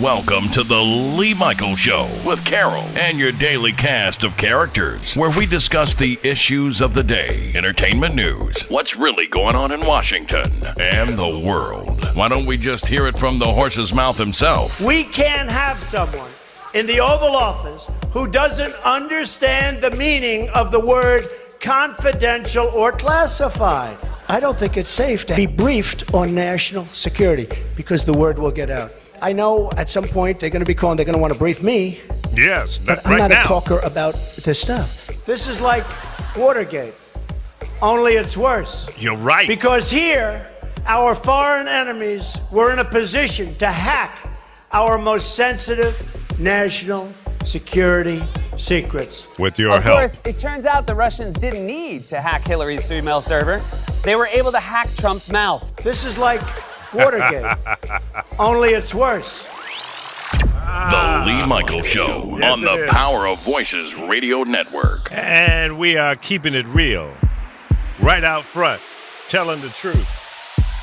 Welcome to the Lee Michaels Show with Carol and your daily cast of characters, where we discuss the issues of the day, entertainment news, what's really going on in Washington, and the world. Why don't we just hear it from the horse's mouth himself? We can't have someone in the Oval Office who doesn't understand the meaning of the word confidential or classified. I don't think it's safe to be briefed on national security because the word will get out. I know at some point they're going to to want to brief me. Yes, but I'm not a talker about this stuff. This is like Watergate, only it's worse. You're right. Because here, our foreign enemies were in a position to hack our most sensitive national security secrets. With your help. Of course, it turns out the Russians didn't need to hack Hillary's email server. They were able to hack Trump's mouth. This is like Watergate, only it's worse. The Lee Michaels Show on the Power of Voices Radio Network. And we are keeping it real, right out front, telling the truth,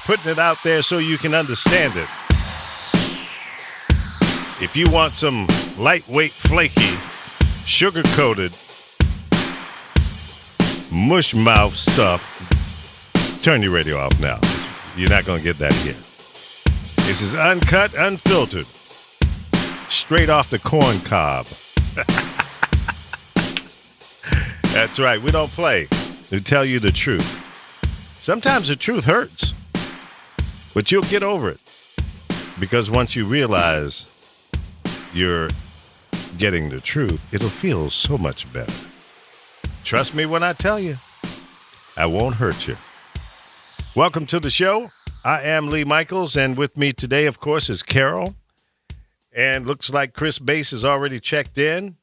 putting it out there so you can understand it. If you want some lightweight, flaky, sugar-coated, mush mouth stuff, turn your radio off now. You're not going to get that here. This is uncut, unfiltered, straight off the corn cob. That's right. We don't play. We tell you the truth. Sometimes the truth hurts, but you'll get over it. Because once you realize you're getting the truth, it'll feel so much better. Trust me when I tell you, I won't hurt you. Welcome to the show. I am Lee Michaels, and with me today, of course, is Carol. And looks like Chris Bass has already checked in,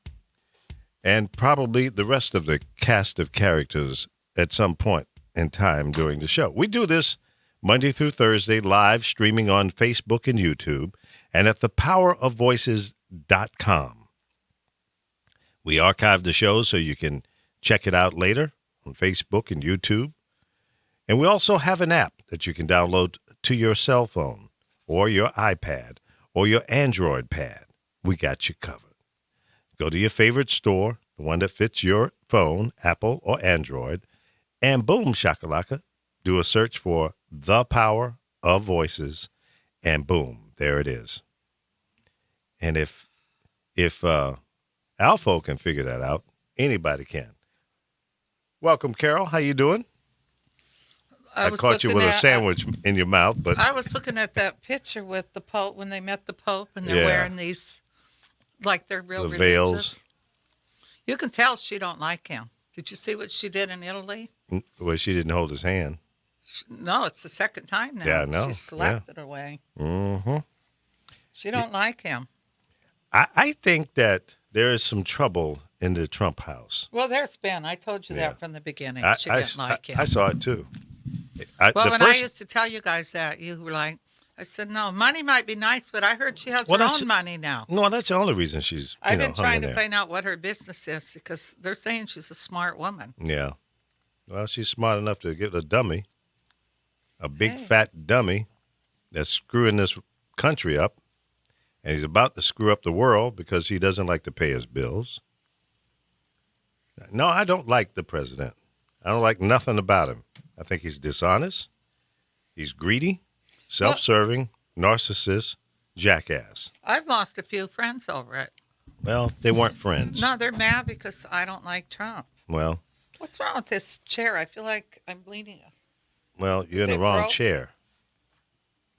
and probably the rest of the cast of characters at some point in time during the show. We do this Monday through Thursday, live streaming on Facebook and YouTube, and at thepowerofvoices.com. We archive the show so you can check it out later on Facebook and YouTube. And we also have an app that you can download to your cell phone or your iPad or your Android pad. We got you covered. Go to your favorite store, the one that fits your phone, Apple or Android, and boom, shakalaka, do a search for The Power of Voices, and boom, there it is. And if Alpho can figure that out, anybody can. Welcome, Carol. How you doing? I caught you with a sandwich in your mouth, but I was looking at that picture with the Pope when they met the Pope, and they're wearing these like they're real the religious. veils. You can tell she don't like him. Did you see what she did in Italy? Well, she didn't hold his hand. No, it's the second time now. Yeah, I know. She slapped it away. Mm-hmm. She don't like him. I think that there is some trouble in the Trump house. Well, there's been. I told you that from the beginning. She didn't like him. I saw it too. I used to tell you guys that, you were like, I said, no, money might be nice, but I heard she has her own money now. No, that's the only reason she's I've been trying to find out what her business is because they're saying she's a smart woman. Yeah. Well, she's smart enough to get a dummy, a big fat dummy that's screwing this country up, and he's about to screw up the world because he doesn't like to pay his bills. No, I don't like the president. I don't like nothing about him. I think he's dishonest. He's greedy, self-serving, narcissist, jackass. I've lost a few friends over it. Well, they weren't friends. No, they're mad because I don't like Trump. Well. What's wrong with this chair? I feel like I'm bleeding. Well, you're in the wrong chair.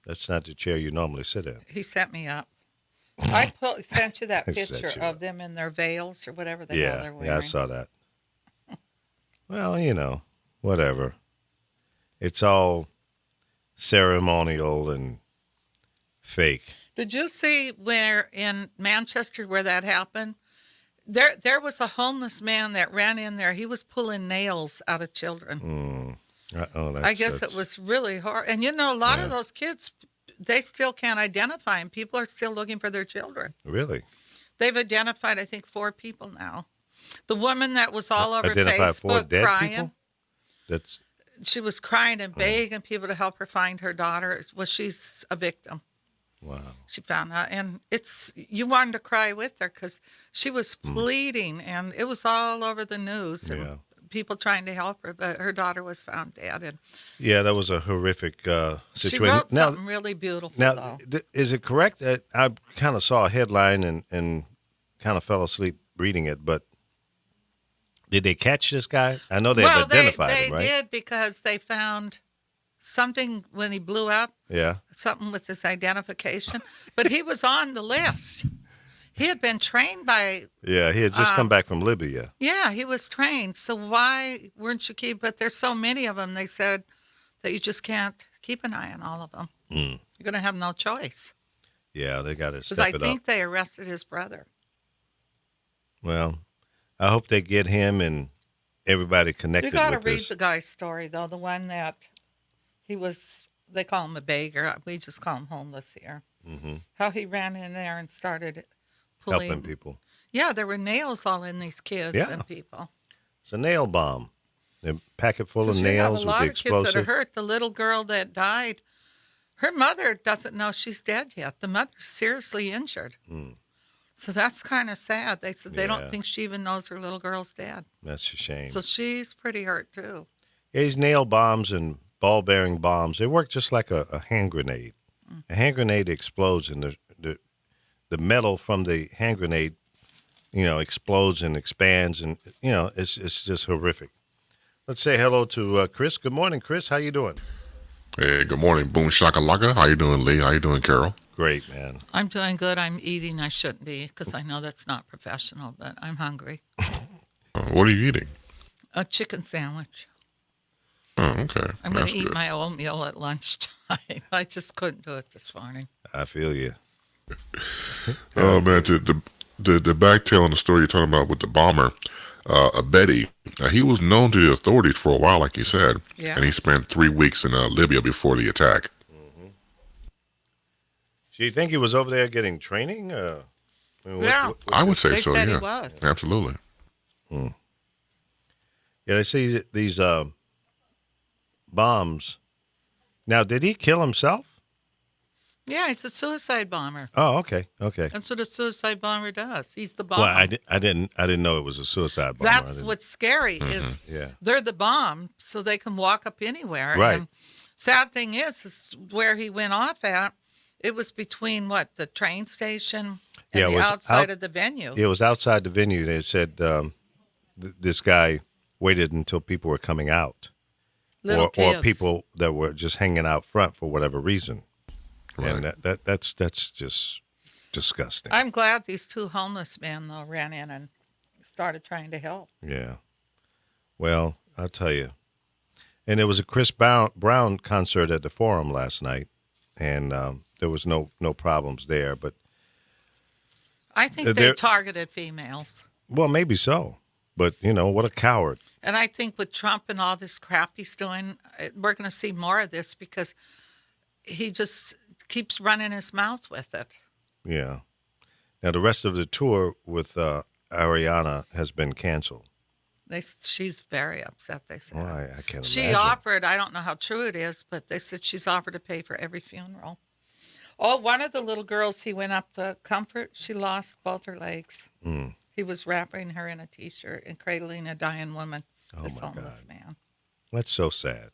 That's not the chair you normally sit in. He set me up. I sent you that picture of them in their veils or whatever the hell they're wearing. Yeah, I saw that. Well, whatever. It's all ceremonial and fake. Did you see where in Manchester where that happened? There was a homeless man that ran in there. He was pulling nails out of children. I guess it was really hard. And a lot of those kids, they still can't identify him. People are still looking for their children. Really? They've identified, I think, 4 people now. The woman that was all over Facebook 4 dead crying. People? She was crying and begging people to help her find her daughter. Well, she's a victim. Wow. She found out, and you wanted to cry with her because she was Hmm. pleading, and it was all over the news. Yeah. And people trying to help her, but her daughter was found dead, and Yeah, that was a horrific she situation. wrote something really beautiful. Now, though. is it correct that I kind of saw a headline and kind of fell asleep reading it, but did they catch this guy? I know they've identified him, right? They did because they found something when he blew up, Yeah. something with his identification, but he was on the list. He had been trained by. Yeah, he had just come back from Libya. Yeah, he was trained. So why weren't you But there's so many of them. They said that you just can't keep an eye on all of them. Mm. You're going to have no choice. Yeah, they got to Because step I it think up. they arrested his brother. Well, I hope they get him and everybody connected You got to with read this. the guy's story, though. The one that he was, they call him a beggar. We just call him homeless here. Mm-hmm. How he ran in there and started pulling. Helping people. Yeah, there were nails all in these kids Yeah. and people. It's a nail bomb. A packet full of 'Cause you have nails a with lot the of kids that are explosive. hurt. The little girl that died, her mother doesn't know she's dead yet. The mother's seriously injured. Mm. So that's kind of sad. They said they Yeah. don't think she even knows her little girl's dead. That's a shame. So she's pretty hurt too. Yeah, these nail bombs and ball-bearing bombs, they work just like a hand grenade. A hand grenade explodes, and the metal from the hand grenade, explodes and expands, and it's just horrific. Let's say hello to Chris. Good morning, Chris. How you doing? Hey, good morning, Boom Shakalaka. How you doing, Lee? How you doing, Carol? Great, man. I'm doing good. I'm eating. I shouldn't be because I know that's not professional, but I'm hungry. What are you eating? A chicken sandwich. Oh, okay. I'm going That's to eat good. my oatmeal at lunchtime. I just couldn't do it this morning. I feel you. Oh man, the back tail on the story you're talking about with the bomber, Betty. He was known to the authorities for a while, like you said, Yeah. and he spent 3 weeks in Libya before the attack. Do you think he was over there getting training? Yeah. I would say They so. said he Yeah, was. absolutely. Yeah, they say these bombs. Now, did he kill himself? Yeah, he's a suicide bomber. Oh, okay. That's what a suicide bomber does. He's the bomber. Well, I didn't know it was a suicide bomber. That's what's scary is Yeah. they're the bomb, so they can walk up anywhere. Right. And sad thing is where he went off at. It was between the train station and Yeah, it the was outside of the venue. It was outside the venue. They said this guy waited until people were coming out, Little or kids. people that were just hanging out front for whatever reason, Right. and that's just disgusting. I'm glad these two homeless men though ran in and started trying to help. Yeah. Well, I'll tell you. And there was a Chris Brown concert at the Forum last night, and there was no problems there. But I think They're- they targeted females. well, maybe so. But what a coward. And I think with Trump and all this crap he's doing, we're going to see more of this because he just keeps running his mouth with it. Yeah. Now the rest of the tour with Ariana has been canceled. She's very upset, they said. Well, I can't She imagine. offered, I don't know how true it is, but they said she's offered to pay for every funeral. Oh, one of the little girls he went up to comfort, she lost both her legs. Mm. He was wrapping her in a T-shirt and cradling a dying woman, Oh, this my homeless God. man. That's so sad.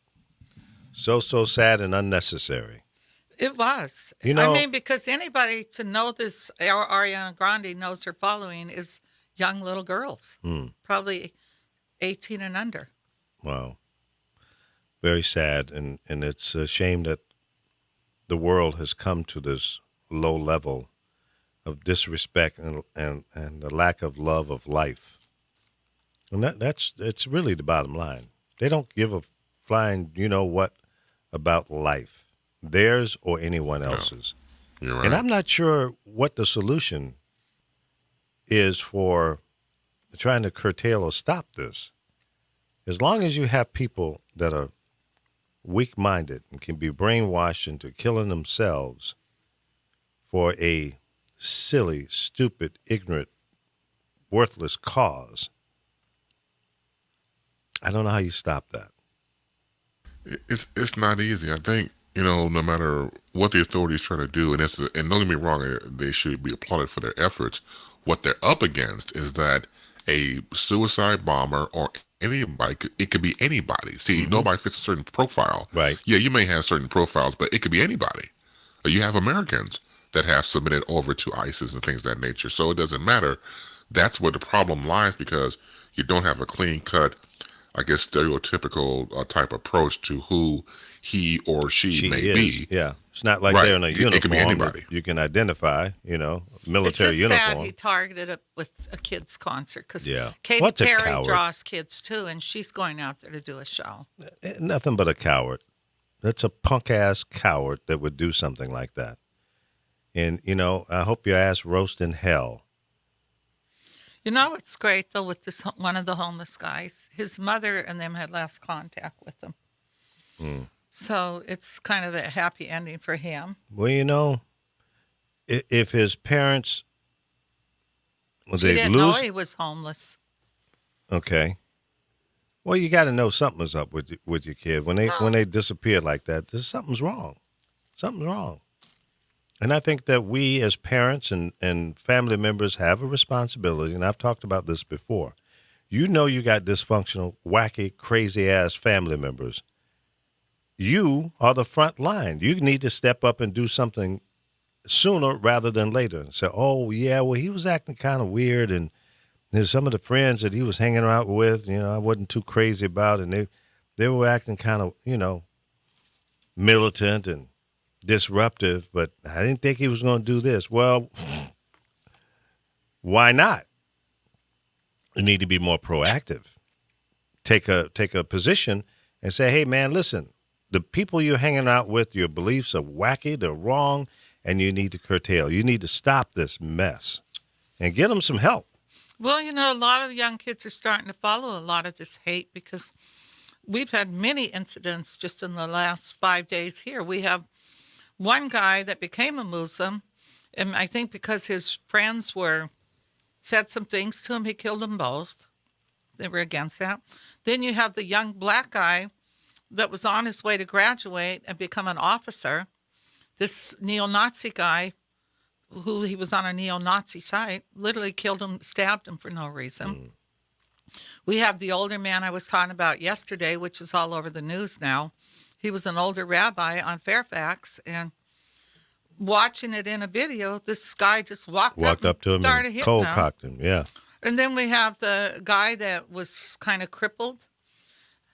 So sad and unnecessary. It was. You know- I mean, because anybody to know this, Ariana Grande knows her following is young little girls, probably 18 and under. Wow. Very sad, and it's a shame that the world has come to this low level of disrespect and the lack of love of life. And it's really the bottom line. They don't give a flying what about life, theirs or anyone else's. You're right. And I'm not sure what the solution is for trying to curtail or stop this. As long as you have people that are weak-minded and can be brainwashed into killing themselves for a silly, stupid, ignorant, worthless cause, I don't know how you stop that. It's not easy. I think no matter what the authorities try to do, and don't get me wrong, they should be applauded for their efforts. What they're up against is that a suicide bomber or anybody, it could be anybody. See, nobody fits a certain profile. Right. Yeah, you may have certain profiles, but it could be anybody. You have Americans that have submitted over to ISIS and things of that nature. So it doesn't matter. That's where the problem lies, because you don't have a clean cut, I guess, stereotypical type approach to who he or she may be. Yeah. It's not like Right. they're in a uniform. It could be anybody. You can identify, military It's just uniform. sad he targeted it with a kids' concert because Yeah. Katy What's a Perry coward? draws kids too, and she's going out there to do a show. Nothing but a coward. That's a punk-ass coward that would do something like that. And, I hope your ass roast in hell. You know what's great though with this one of the homeless guys? His mother and them had lost contact with him. So it's kind of a happy ending for him. Well, if his parents, She didn't know he was homeless. Okay. Well, you got to know something was up with your kid when they disappeared like that. Something's wrong. Something's wrong. And I think that we as parents and family members have a responsibility, and I've talked about this before. You got dysfunctional, wacky, crazy-ass family members. You are the front line. You need to step up and do something sooner rather than later. And say, oh, yeah, well, he was acting kind of weird, and there's some of the friends that he was hanging out with, I wasn't too crazy about, and they were acting kind of, militant and disruptive, but I didn't think he was going to do this. Well, why not? You need to be more proactive. Take a position and say, hey, man, listen, the people you're hanging out with, your beliefs are wacky, they're wrong, and you need to curtail. You need to stop this mess and get them some help. Well, a lot of the young kids are starting to follow a lot of this hate because we've had many incidents just in the last 5 days here. We have one guy that became a Muslim, and I think because his friends said some things to him, he killed them both. They were against that. Then you have the young black guy that was on his way to graduate and become an officer. This neo-Nazi guy, who he was on a neo-Nazi site, literally killed him, stabbed him for no reason. We have the older man I was talking about yesterday, which is all over the news now. He was an older rabbi on Fairfax, and watching it in a video, this guy just walked up to him started and hitting cold him. cocked him. Yeah. And then we have the guy that was kind of crippled,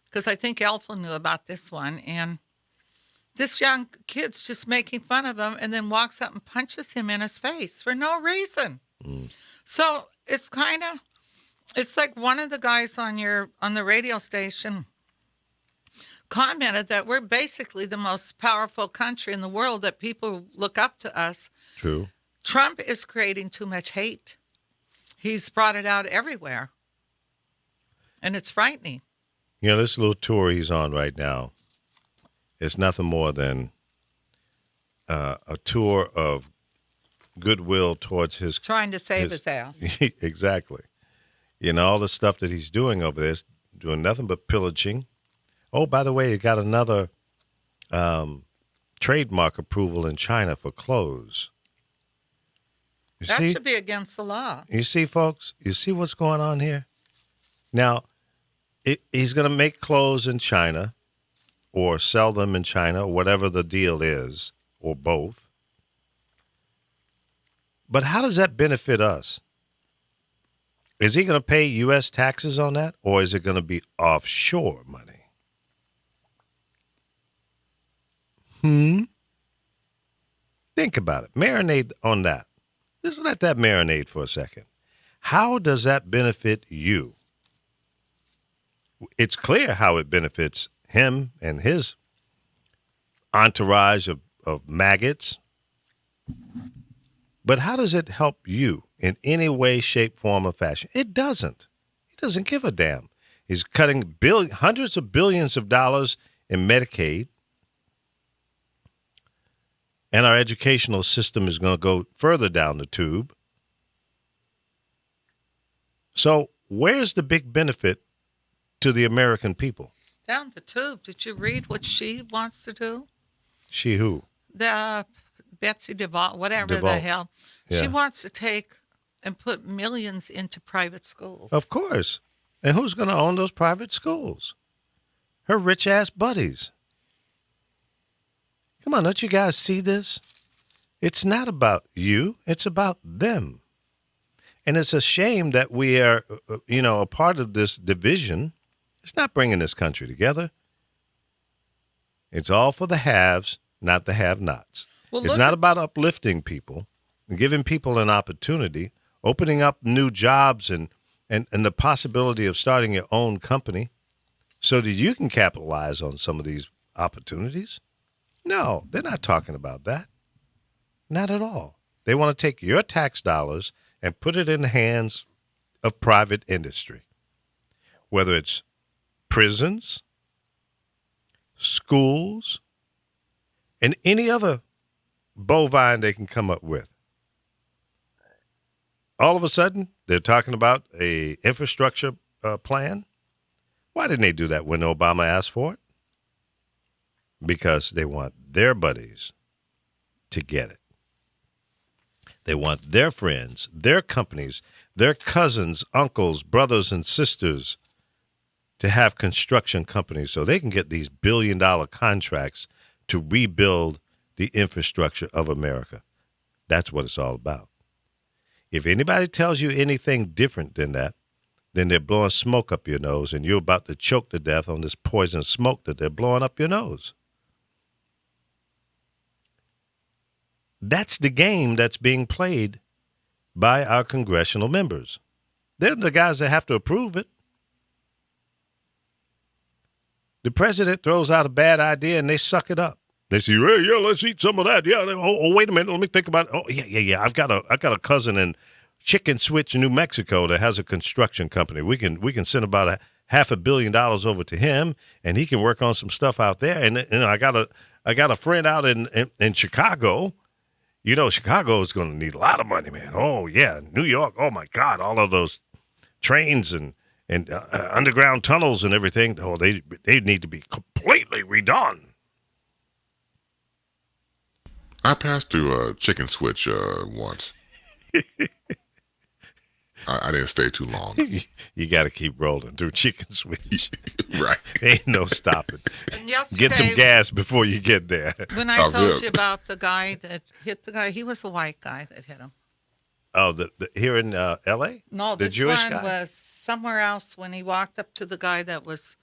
because I think Alpha knew about this one, and this young kid's just making fun of him and then walks up and punches him in his face for no reason. So it's like one of the guys on the radio station commented that we're basically the most powerful country in the world, that people look up to us. True. Trump is creating too much hate. He's brought it out everywhere. And it's frightening. This little tour he's on right now is nothing more than a tour of goodwill towards his... Trying to save his ass. Exactly. All the stuff that he's doing over there is doing nothing but pillaging. Oh, by the way, he got another trademark approval in China for clothes. That should be against the law. You see, folks? You see what's going on here? Now, he's going to make clothes in China or sell them in China, whatever the deal is, or both. But how does that benefit us? Is he going to pay U.S. taxes on that, or is it going to be offshore money? Think about it. Marinate on that. Just let that marinate for a second. How does that benefit you? It's clear how it benefits him and his entourage of maggots. But how does it help you in any way, shape, form, or fashion? It doesn't. He doesn't give a damn. He's cutting hundreds of billions of dollars in Medicaid. And our educational system is going to go further down the tube. So where's the big benefit to the American people? Down the tube. Did you read what she wants to do? She who? The Betsy DeVos, whatever the DeVos. hell. Yeah. She wants to take and put millions into private schools. Of course. And who's going to own those private schools? Her rich-ass buddies. Come on, don't you guys see this? It's not about you. It's about them. And it's a shame that we are, a part of this division. It's not bringing this country together. It's all for the haves, not the have-nots. Well, It's not about uplifting people and giving people an opportunity, opening up new jobs and the possibility of starting your own company so that you can capitalize on some of these opportunities. No, they're not talking about that. Not at all. They want to take your tax dollars and put it in the hands of private industry, whether it's prisons, schools, and any other bovine they can come up with. All of a sudden, they're talking about a infrastructure plan. Why didn't they do that when Obama asked for it? Because they want their buddies to get it. They want their friends, their companies, their cousins, uncles, brothers, and sisters to have construction companies so they can get these billion-dollar contracts to rebuild the infrastructure of America. That's what it's all about. If anybody tells you anything different than that, then they're blowing smoke up your nose and you're about to choke to death on this poison smoke that they're blowing up your nose. That's the game that's being played by our congressional members. They're the guys that have to approve it. The president throws out a bad idea and they suck it up. They say, "Hey, yeah, let's eat some of that. Yeah, wait a minute, let me think about it. Oh, yeah. I've got a cousin in Chicken Switch, New Mexico, that has a construction company. We can send about $500 million over to him, and he can work on some stuff out there. And I got a friend out in Chicago. You know, Chicago is going to need a lot of money, man. Oh yeah, New York. Oh my God, all of those trains and underground tunnels and everything. Oh, they need to be completely redone." I passed through a Chicken Switch once. I didn't stay too long. You got to keep rolling through Chicken Switch. Right. Ain't no stopping. And yesterday, Get some gas before you get there. when I told you about the guy that hit the guy, he was a white guy that hit him. Oh, here in L.A.? No, the this Jewish one guy? was somewhere else when he walked up to the guy that was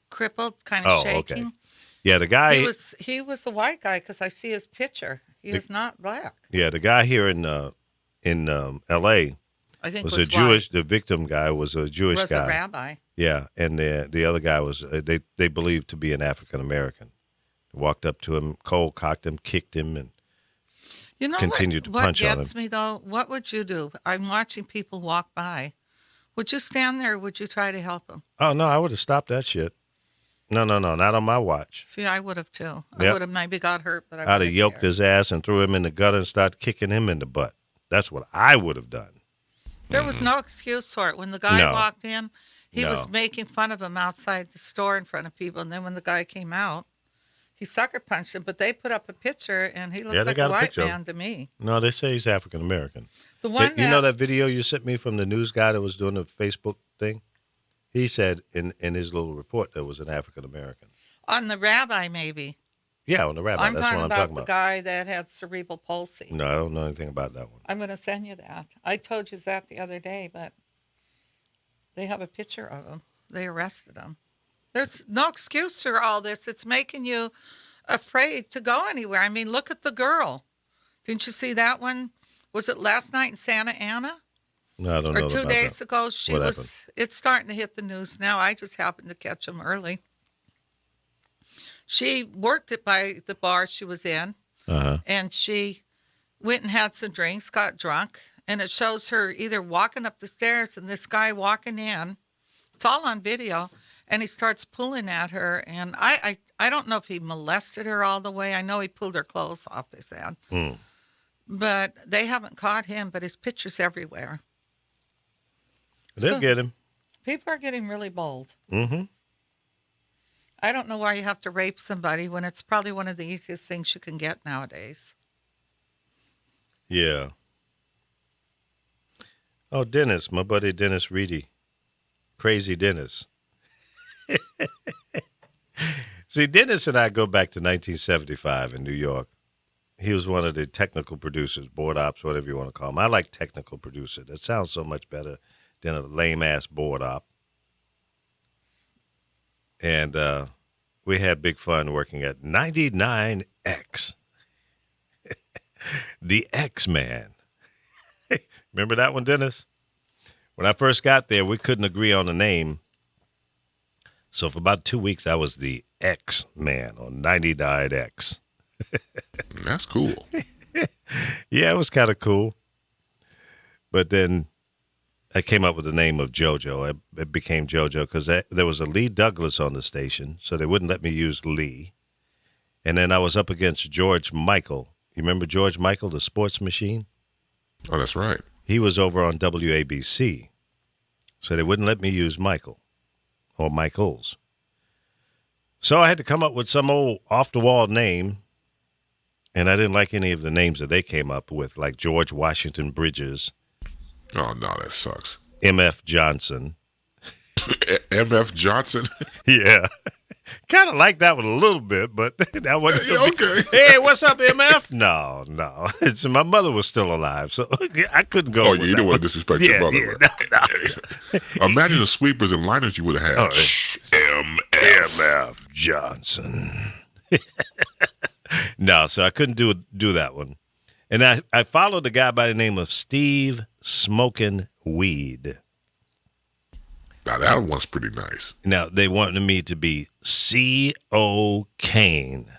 crippled, kind of shaking. Okay. Yeah, the guy. He was a white guy because I see his picture. He is not black. Yeah, the guy here in L.A. I think was was a Jewish. The victim guy was a Jewish was guy. a rabbi. Yeah, and the other guy was they believed to be an African American. Walked up to him, cold cocked him, kicked him, and continued to punch on him. What gets me though? What would you do? I'm watching people walk by. Would you stand there? Or would you try to help them? Oh no, I would have stopped that shit. No, not on my watch. See, I would have too. I Yep. would have maybe got hurt, but I'd have yoked his ass and threw him in the gutter and started kicking him in the butt. That's what I would have done. There was no excuse for it. When the guy No. walked in, he No. was making fun of him outside the store in front of people. And then when the guy came out, he sucker punched him. But they put up a picture, and he looks Yeah, they like got a a white picture of man to me. No, they say he's African American. The one You know that video you sent me from the news guy that was doing the Facebook thing? He said in his little report there was an African American. on the rabbi, maybe. Yeah, on the rabbi. I'm That's talking what I'm about talking the about. guy that had cerebral palsy. No, I don't know anything about that one. I'm going to send you that. I told you that the other day, but they have a picture of him. They arrested him. There's no excuse for all this. It's making you afraid to go anywhere. I mean, look at the girl. Didn't you see that one? Was it last night in Santa Ana? No, I don't know Or 2 about days that. ago? She What was. happened? It's starting to hit the news now. I just happened to catch them early. She worked it by the bar she was in, and she went and had some drinks, got drunk, and it shows her either walking up the stairs and this guy walking in. It's all on video, and he starts pulling at her, and I don't know if he molested her all the way. I know he pulled her clothes off, they said. But they haven't caught him, but his picture's everywhere. They'll So- get him. People are getting really bold. Mm-hmm. I don't know why you have to rape somebody when it's probably one of the easiest things you can get nowadays. Yeah. Oh, Dennis, my buddy Dennis Reedy. Crazy Dennis. See, Dennis and I go back to 1975 in New York. He was one of the technical producers, board ops, whatever you want to call them. I like technical producer. That sounds so much better than a lame-ass board op. And we had big fun working at 99X. The X-Man. Remember that one, Dennis? When I first got there, we couldn't agree on a name. So for about 2 weeks, I was the X-Man on 99X. That's cool. Yeah, it was kind of cool. But then I came up with the name of JoJo. It became JoJo because there was a Lee Douglas on the station, so they wouldn't let me use Lee. And then I was up against George Michael. You remember George Michael, the sports machine? Oh, that's right. He was over on WABC, so they wouldn't let me use Michael or Michaels. So I had to come up with some old off-the-wall name, and I didn't like any of the names that they came up with, like George Washington Bridges. Oh, no, that sucks. M.F. Johnson. M.F. Johnson? Yeah. Kind of like that one a little bit, but that wasn't. Okay. Hey, what's up, MF? No. It's, my mother was still alive, so I couldn't go. Oh, with you that don't want to one. disrespect your mother. No. Imagine the sweepers and liners you would have had. MF Johnson. No, so I couldn't do that one. And I followed a guy by the name of Steve Smoking Weed. Now, that one's pretty nice. Now, they wanted me to be C.O. Kane.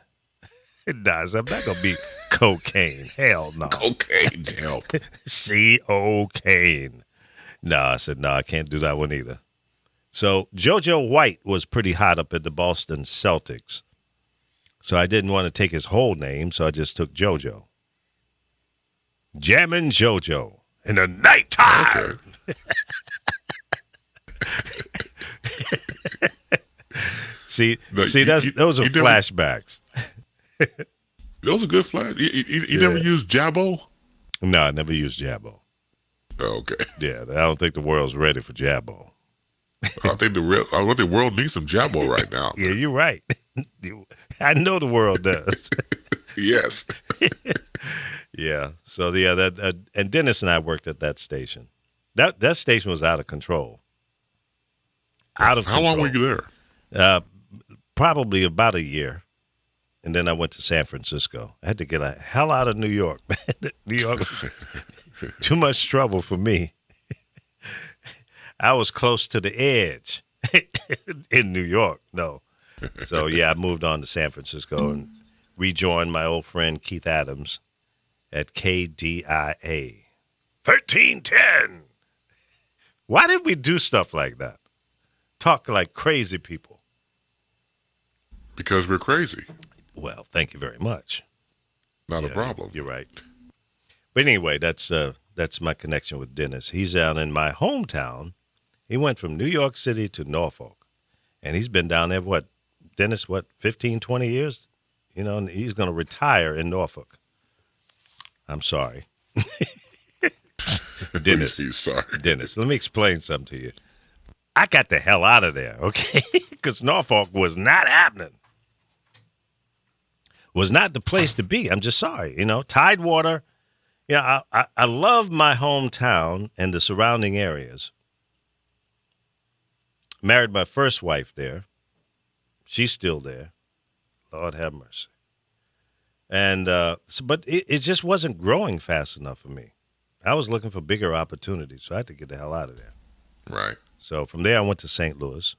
Nah, I'm not going to be cocaine. Hell no. Cocaine, help. C.O. Kane. No, I said, no, I can't do that one either. So JoJo White was pretty hot up at the Boston Celtics. So I didn't want to take his whole name, so I just took JoJo. Jammin' JoJo in the nighttime. Okay. See, No, those are you never- flashbacks. Those are good flags. You never used Jabbo? No, I never used Jabbo. Oh, okay. Yeah, I don't think the world's ready for Jabbo. I think the world needs some Jabbo right now. Yeah, you're right. I know the world does. Yes. Yeah. So yeah, and Dennis and I worked at that station. That station was out of control. Out of How control. long were you there? Probably about a year. And then I went to San Francisco. I had to get the hell out of New York, man. New York was too much trouble for me. I was close to the edge in New York. No. So, yeah, I moved on to San Francisco and rejoined my old friend Keith Adams at KDIA. 1310. Why did we do stuff like that? Talk like crazy people. Because we're crazy. Well, thank you very much. Not a Yeah, problem. You're right. But anyway, that's my connection with Dennis. He's down in my hometown. He went from New York City to Norfolk. And he's been down there, Dennis, 15, 20 years? You know, and he's going to retire in Norfolk. I'm sorry. Dennis, He's sorry. Dennis, let me explain something to you. I got the hell out of there, okay? Because Norfolk was not happening. Was not the place to be. I'm just sorry. You know, Tidewater. Yeah, I love my hometown and the surrounding areas. Married my first wife there. She's still there. Lord have mercy. And but it just wasn't growing fast enough for me. I was looking for bigger opportunities, so I had to get the hell out of there. Right. So from there, I went to St. Louis,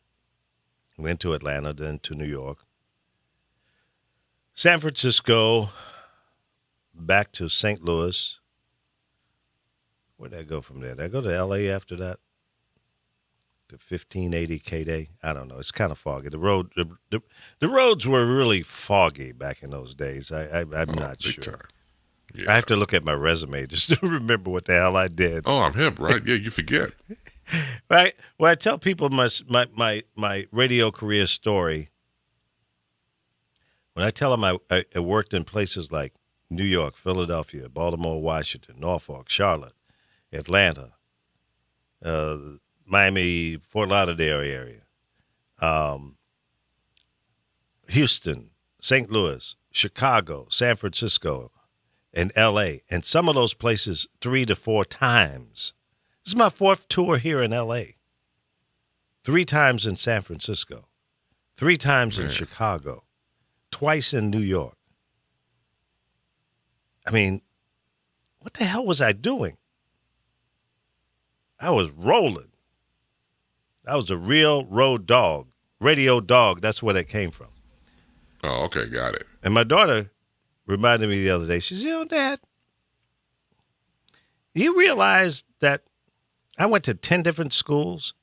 went to Atlanta, then to New York, San Francisco, back to St. Louis. Where'd I go from there? Did I go to L.A. after that? The 1580 K-Day? I don't know. It's kind of foggy. The roads were really foggy back in those days. I'm not big sure. time. Yeah. I have to look at my resume just to remember what the hell I did. Oh, I'm hip, right? Yeah, you forget. Right. When I tell people my radio career story, When I tell them I worked in places like New York, Philadelphia, Baltimore, Washington, Norfolk, Charlotte, Atlanta, Miami, Fort Lauderdale area, Houston, St. Louis, Chicago, San Francisco, and L.A., and some of those places 3 to 4 times. This is my 4th tour here in L.A. 3 times in San Francisco, 3 times in Chicago, twice in New York. I mean, what the hell was I doing? I was rolling. I was a real road dog, radio dog. That's where that came from. Oh, okay, got it. And my daughter reminded me the other day, she said, Dad, you realize that I went to 10 different schools?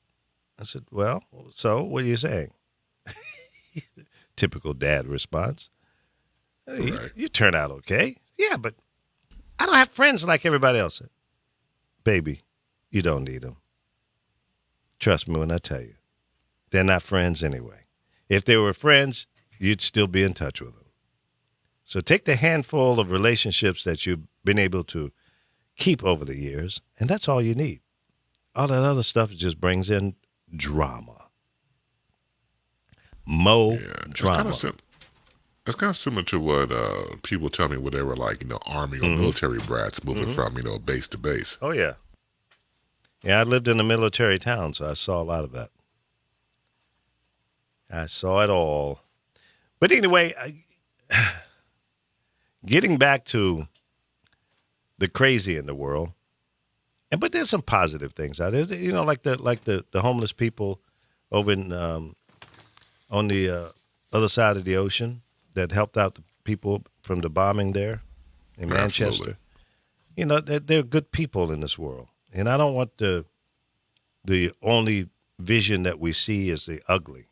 I said, well, so what are you saying? Typical dad response. Right. You turn out okay. Yeah, but I don't have friends like everybody else. Baby, you don't need them. Trust me when I tell you. They're not friends anyway. If they were friends, you'd still be in touch with them. So take the handful of relationships that you've been able to keep over the years, and that's all you need. All that other stuff just brings in drama. Drama. It's kind of similar to what people tell me when they were like, Army or military brats moving from, base to base. Oh, yeah. Yeah, I lived in a military town, so I saw a lot of that. I saw it all. But anyway, getting back to the crazy in the world, but there's some positive things out there. Like the homeless people over in on the other side of the ocean that helped out the people from the bombing there in Manchester. Absolutely. They're good people in this world, and I don't want the only vision that we see is the ugly.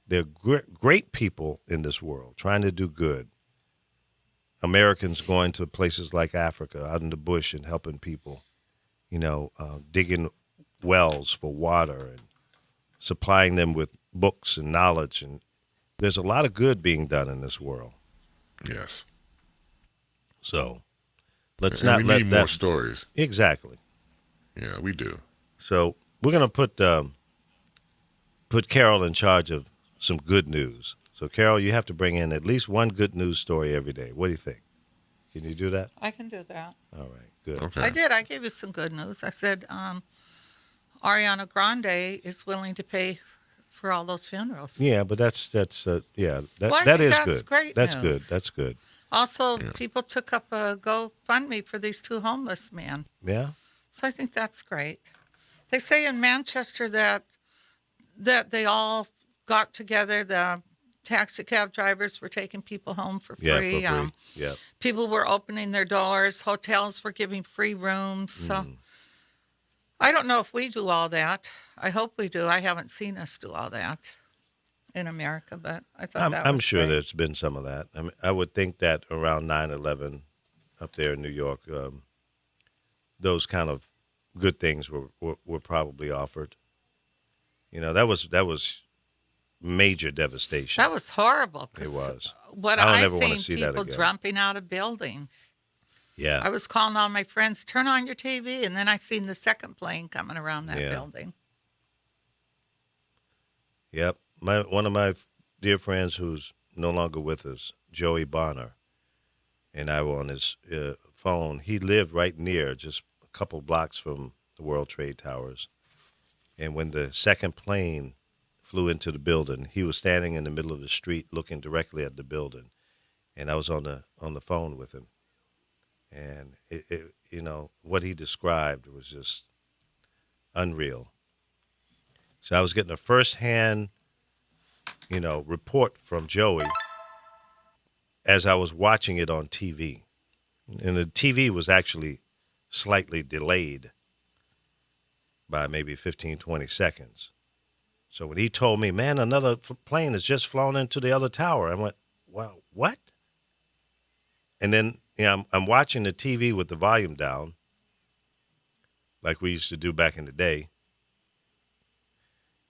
They're great people in this world trying to do good. Americans going to places like Africa, out in the bush, and helping people, digging wells for water and supplying them with books and knowledge. And there's a lot of good being done in this world. Yes. So let's and not we let need that. More stories. Exactly. Yeah, we do. So we're going to put Carol in charge of some good news. So, Carol, you have to bring in at least one good news story every day. What do you think? Can you do that? I can do that. All right, good. Okay. I did. I gave you some good news. I said Ariana Grande is willing to pay for all those funerals. Yeah, but that's Well, I that think is that's good. great That's news. good. That's good. Also, people took up a GoFundMe for these 2 homeless men. Yeah. So I think that's great. They say in Manchester that they all got together. The taxi cab drivers were taking people home for free. Yeah, for free. Yeah. People were opening their doors. Hotels were giving free rooms. So I don't know if we do all that. I hope we do. I haven't seen us do all that in America, but I thought that was I'm sure great. there's been some of that. I mean, I would think that around 9/11 up there in New York, those kind of good things were probably offered. That was major devastation. That was horrible. 'Cause It was. What I don't I ever wanna seen see that people again. jumping out of buildings. Yeah. I was calling all my friends, turn on your TV, and then I seen the second plane coming around that Yeah. building. Yep. One of my dear friends who's no longer with us, Joey Bonner, and I were on his phone. He lived right near, just a couple blocks from the World Trade Towers. And when the second plane flew into the building, he was standing in the middle of the street looking directly at the building. And I was on the phone with him. And what he described was just unreal. So I was getting a firsthand, report from Joey as I was watching it on TV. And the TV was actually slightly delayed by maybe 15, 20 seconds. So when he told me, man, another plane has just flown into the other tower, I went, wow, what? And then I'm watching the TV with the volume down, like we used to do back in the day.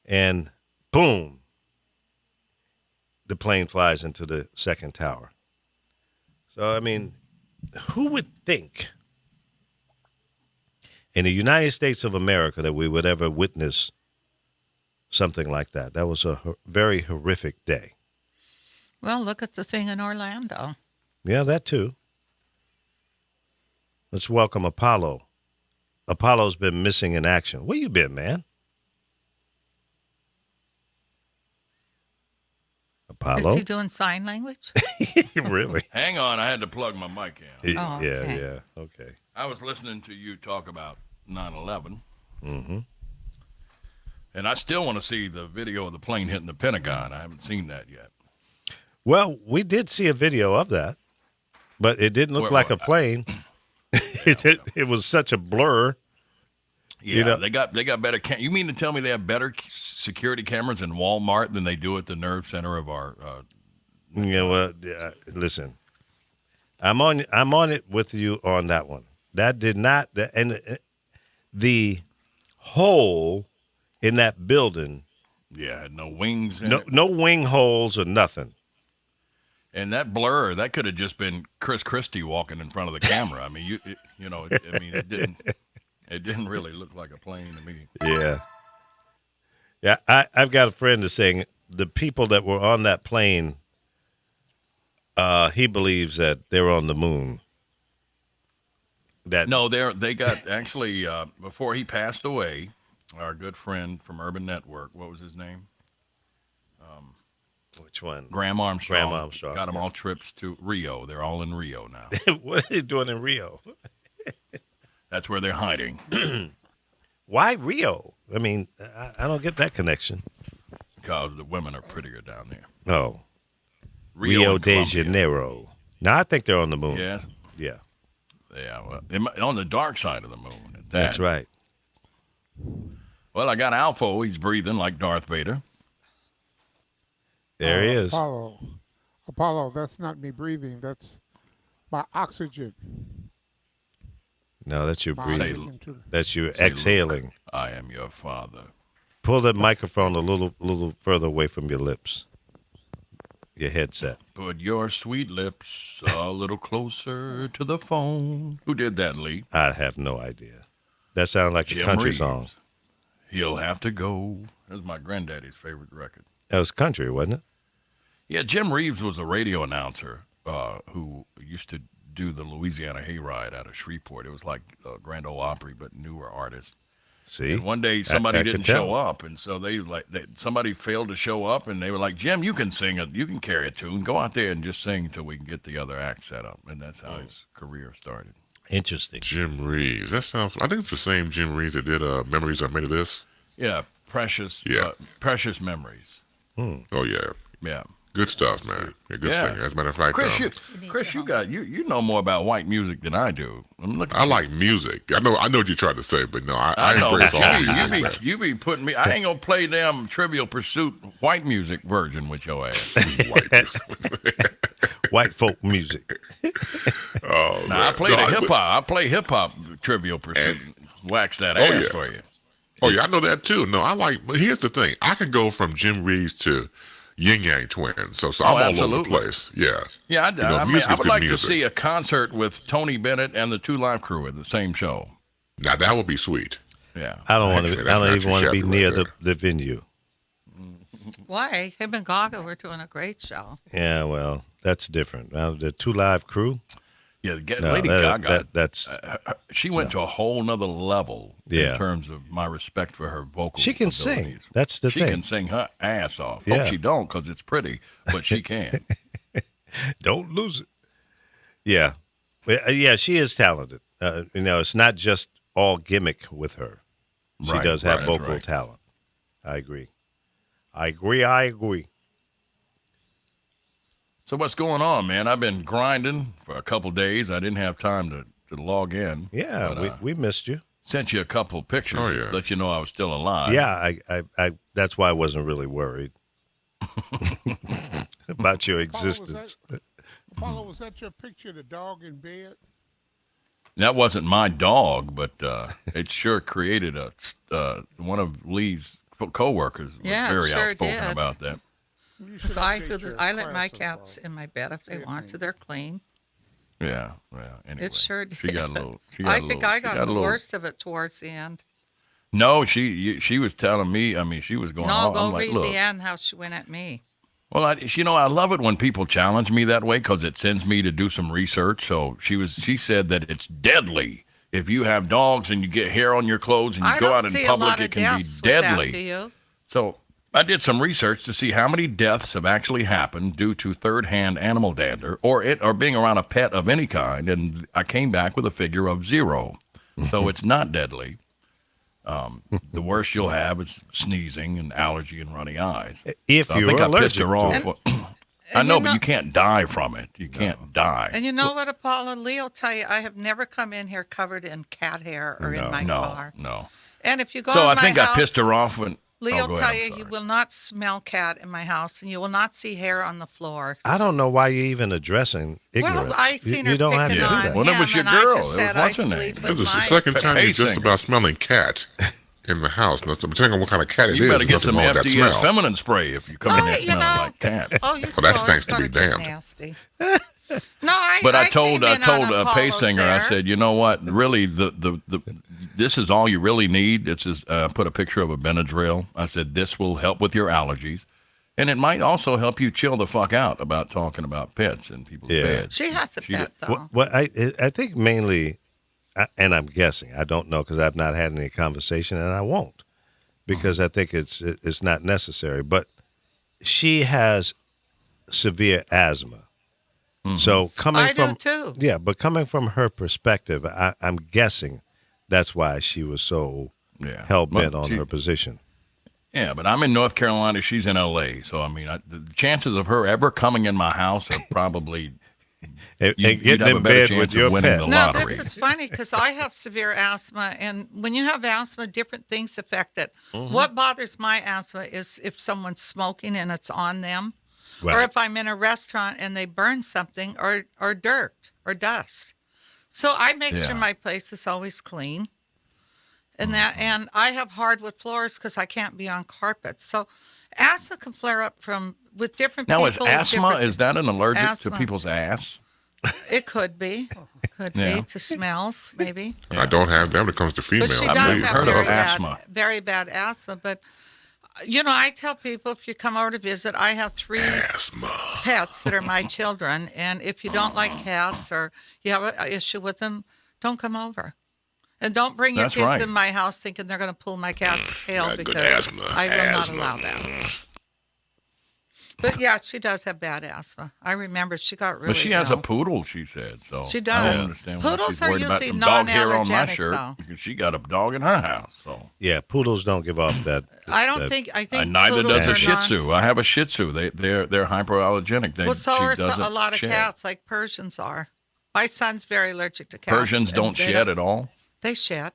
And boom, the plane flies into the second tower. So, I mean, who would think in the United States of America that we would ever witness something like that? That was a very horrific day. Well, look at the thing in Orlando. Yeah, that too. Let's welcome Apollo. Apollo's been missing in action. Where you been, man? Apollo? Is he doing sign language? Really? Hang on, I had to plug my mic in. Oh, okay. Yeah. Okay. I was listening to you talk about 9/11. Mm-hmm. And I still want to see the video of the plane hitting the Pentagon. I haven't seen that yet. Well, we did see a video of that, but it didn't look Where like a was I? plane. It was such a blur. Yeah, You know- they got better. You mean to tell me they have better security cameras in Walmart than they do at the nerve center of our? Yeah, well, listen, I'm on it with you on that one. That did not, and the hole in that building, Yeah, had no wings. In it. no wing holes or nothing. And that blur, that could have just been Chris Christie walking in front of the camera. I mean, it didn't really look like a plane to me. Yeah. I've got a friend that's saying the people that were on that plane, he believes that they're on the moon. No, they got actually before he passed away. Our good friend from Urban Network, what was his name? Which one? Graham Armstrong. Graham Armstrong, Got them yeah. all trips to Rio. They're all in Rio now. What are they doing in Rio? That's where they're hiding Why Rio? I mean, I don't get that connection. because the women are prettier down there. Oh, Rio and de Colombia. Janeiro. No, I think they're on the moon. Yeah, Yeah, yeah. Well, on the dark side of the moon. At that. that's right. Well, I got Alpha. He's breathing like Darth Vader. There he is. Apollo, that's not me breathing. That's my oxygen. No, that's your My breathing. oxygen to- That's you Say, exhaling. "Luke, I am your father. Pull the microphone a little further away from your lips. Your headset. Put your sweet lips a little closer to the phone. Who did that, Lee? I have no idea. That sounds like a Jim country Reeves. song. He'll have to go. That's my granddaddy's favorite record. That was country, wasn't it? Yeah, Jim Reeves was a radio announcer who used to do the Louisiana Hayride out of Shreveport. It was like Grand Ole Opry, but newer artists. See? And one day somebody I could didn't tell. show up, and so somebody failed to show up, and they were like, "Jim, you can sing it. You can carry a tune. Go out there and just sing until we can get the other act set up." And that's how his career started. Interesting. Jim Reeves. That sounds. I think it's the same Jim Reeves that did "Memories Are Made of This." Yeah, precious memories. Oh yeah, Yeah. good stuff, man. Yeah, good Yeah. singer. As a matter of fact, Chris, you know more about white music than I do. I'm looking. I like music. I know what you're trying to say, but no, I know. embrace all You music. be, man. you be putting me. I ain't gonna play them Trivial Pursuit white music version with your ass. White music. White folk music. Oh, Now, I man. play No, the hip hop. I play hip hop Trivial Pursuit. Wax that ass yeah. for you. Oh yeah, I know that too. No, I like. But here's the thing: I can go from Jim Reeves to Yin Yang Twins. So I'm all over the absolutely. place. Yeah. Yeah, I music is would good like music. to see a concert with Tony Bennett and the Two Live Crew at the same show. Now that would be sweet. Yeah. I don't want Actually, to. that's I don't not even too want to be shabby near right the venue. Why? Him and Gaga were doing a great show. Yeah, well, that's different. Now the Two Live Crew. Yeah, No, Lady Gaga. that's She went to a whole nother level Yeah. in terms of my respect for her vocal She can abilities. sing. That's the she thing. can sing her ass off. Yeah. Hope she don't because it's pretty, but she can. don't lose it. Yeah, yeah, she is talented. It's not just all gimmick with her. She Right, does have right, vocal that's right. talent. I agree. So what's going on, man? I've been grinding for a couple days. I didn't have time to log in. Yeah, but, we missed you. sent you a couple pictures Oh, yeah. to let you know I was still alive. Yeah, I that's why I wasn't really worried about your existence. Apollo, was that your picture, the dog in bed? That wasn't my dog, but it sure created one of Lee's coworkers was Yeah, it very sure outspoken did. about that. Because I let my cats in my bed if they want to. They're clean. Yeah. Anyway, It sure did. She got a little. I think I got the worst of it towards the end. No, she was telling me. I mean, she was going. No, go I'm like, read look. the end how she went at me. Well, I love it when people challenge me that way because it sends me to do some research. So she said that it's deadly if you have dogs and you get hair on your clothes and you go out in public. It can be deadly. Do you? So I did some research to see how many deaths have actually happened due to third-hand animal dander or being around a pet of any kind, and I came back with a figure of 0. So it's not deadly. The worst you'll have is sneezing and allergy and runny eyes. If So I you're think I pissed allergic her off. to it. I know, but you can't die from it. You can't die. And you know what, Apollo? Lee will tell you, I have never come in here covered in cat hair or in my car. No. And if you go So in I my think house, I pissed her off when. Lee Oh, will go tell ahead, I'm you, you sorry. will not smell cat in my house, and you will not see hair on the floor. I don't know why you're even addressing ignorance. Well, I seen her you don't have to picking do on that. Well, that him, was your and I girl. just It was said what's I her name? sleep This with is the my second time you're just singer. about smelling cat in the house. Now, depending on what kind of cat it is, You better there's get nothing some wrong with that FDS smell. feminine spray if you come in Oh, here you smelling know. like cat. Oh, you Well, that stinks to be started getting damned. nasty. No, But I came told in on a Apollo's pay singer, I there. said, you know what? Really, this is all you really need. This is put a picture of a Benadryl. I said this will help with your allergies, and it might also help you chill the fuck out about talking about pets in people's Yeah. beds. She has a pet, though. Well, I think mainly, and I'm guessing, I don't know because I've not had any conversation, and I won't, because I think it's not necessary. But she has severe asthma. So coming I from do, too. yeah, but coming from her perspective, I'm guessing that's why she was so Yeah. hell bent Well, on she- her position. Yeah, but I'm in North Carolina. She's in L.A. So I mean, the chances of her ever coming in my house are probably And you'd getting have a in better bed chance with of your winning pet. the No, lottery. this is funny because I have severe asthma, and when you have asthma, different things affect it. What bothers my asthma is if someone's smoking and it's on them, or Right. if I'm in a restaurant and they burn something, or dirt or dust. So I make Yeah. sure my place is always clean, and and I have hardwood floors because I can't be on carpets. So asthma can flare up with different Now, people. is asthma, different- is that an allergic Asthma. to people's ass? It could be Yeah. to smells maybe. I don't have that when it comes to females. But she I've does never have heard of very asthma. very bad asthma. But, I tell people if you come over to visit, I have 3 asthma. pets that are my children. And if you don't like cats or you have an issue with them, don't come over. And don't bring your That's kids right. in my house thinking they're going to pull my cat's tail got good because asthma, I will asthma. not allow that. But, yeah, she does have bad asthma. I remember she got really But she has a ill. poodle, she said. So She I does. don't understand why Poodles she's are worried about usually some dog hair on my non-allergenic, shirt though. because she got a dog in her house. So Yeah, poodles don't give off that. I don't that- think, I think neither poodles does a are Shih Tzu. I have a Shih Tzu. They're hyperallergenic. Well, so she are doesn't a lot of shed. cats, like Persians are. My son's very allergic to cats. Persians and don't they shed at all. They shed.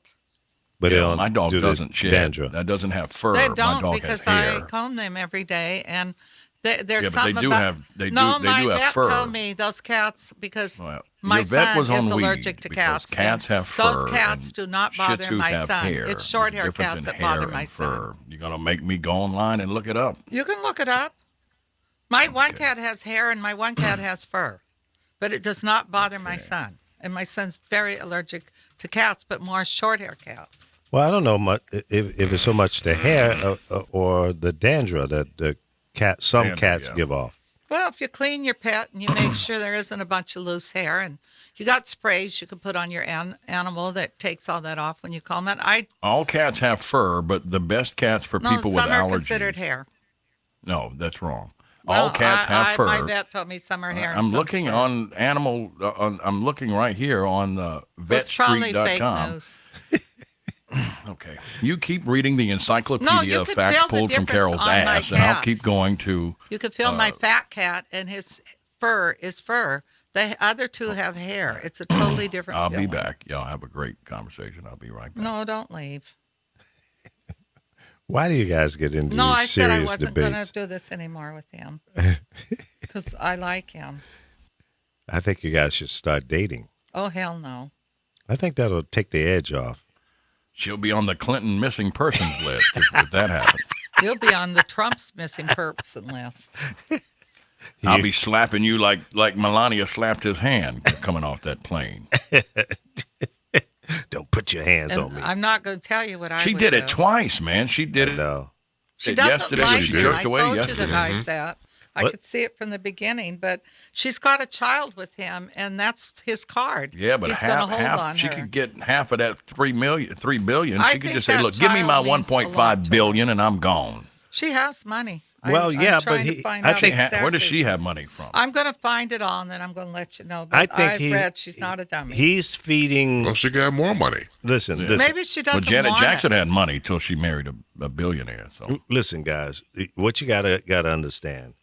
But they Yeah, don't my dog do the doesn't shed. dandruff. That doesn't have fur. They my don't dog because has hair. I comb them every day, and there's Yeah, but they something do about. have- they no, do- they my do have vet fur. told me those cats because Well, my your vet son was on is weed allergic to because cats. cats and have fur. Those cats and do not Shih bother Tzus my have son. hair. It's short There's a hair difference cats in that bother hair my and son. fur. You're gonna make me go online and look it up. You can look it up. My one cat has hair and my one cat has fur, but it does not bother my son. And my son's very allergic to cats, but more short hair cats. Well, I don't know much if it's so much the hair or the dandruff that some Dandruff, cats yeah. give off. Well, if you clean your pet and you make sure there isn't a bunch of loose hair, and you got sprays you can put on your animal that takes all that off when you comb it. All cats have fur, but the best cats for No, people with some are allergies. considered hair. No, that's wrong. Well, All cats have fur. My vet told me some are hair. and I'm some's looking fur. on animal. I'm looking right here on It's probably fake vetstreet.com. news. Okay, you keep reading the encyclopedia No, you of could facts feel the pulled from difference Carol's on my ass, and I'll keep cats. going to. You could feel my fat cat, and his fur is fur. The other two have hair. It's a totally different I'll be feeling. back. Y'all have a great conversation. I'll be right back. No, don't leave. Why do you guys get into No, these I said I serious wasn't going debates? to do this anymore with him because I like him. I think you guys should start dating. Oh, hell no. I think that'll take the edge off. She'll be on the Clinton missing persons list if that happens. You'll be on the Trump's missing person list. I'll be slapping you like Melania slapped his hand coming off that plane. Don't put your hands And on me. I'm not going to tell you what I She would did do. it twice, man. She did it. No. She doesn't yesterday. like She me. jerked I away told you yesterday. the guys that. I What? could see it from the beginning, but she's got a child with him, and that's his card. Yeah, but he's going to hold half on she her. could get half of that $3 billion. I She could think just say, that "Look, give me my child means a lot 1.5 to billion, and I'm gone." She has money. Well, I'm yeah, but trying to he- find I out think- exactly. Where does she have money from? I'm going to find it all, and then I'm going to let you know. But I think I've read she's not a dummy. He's feeding. Well, she got more money. Listen. Maybe she Well, doesn't Janet want Jackson it. had money till she married a billionaire. So Listen, guys. What you gotta understand.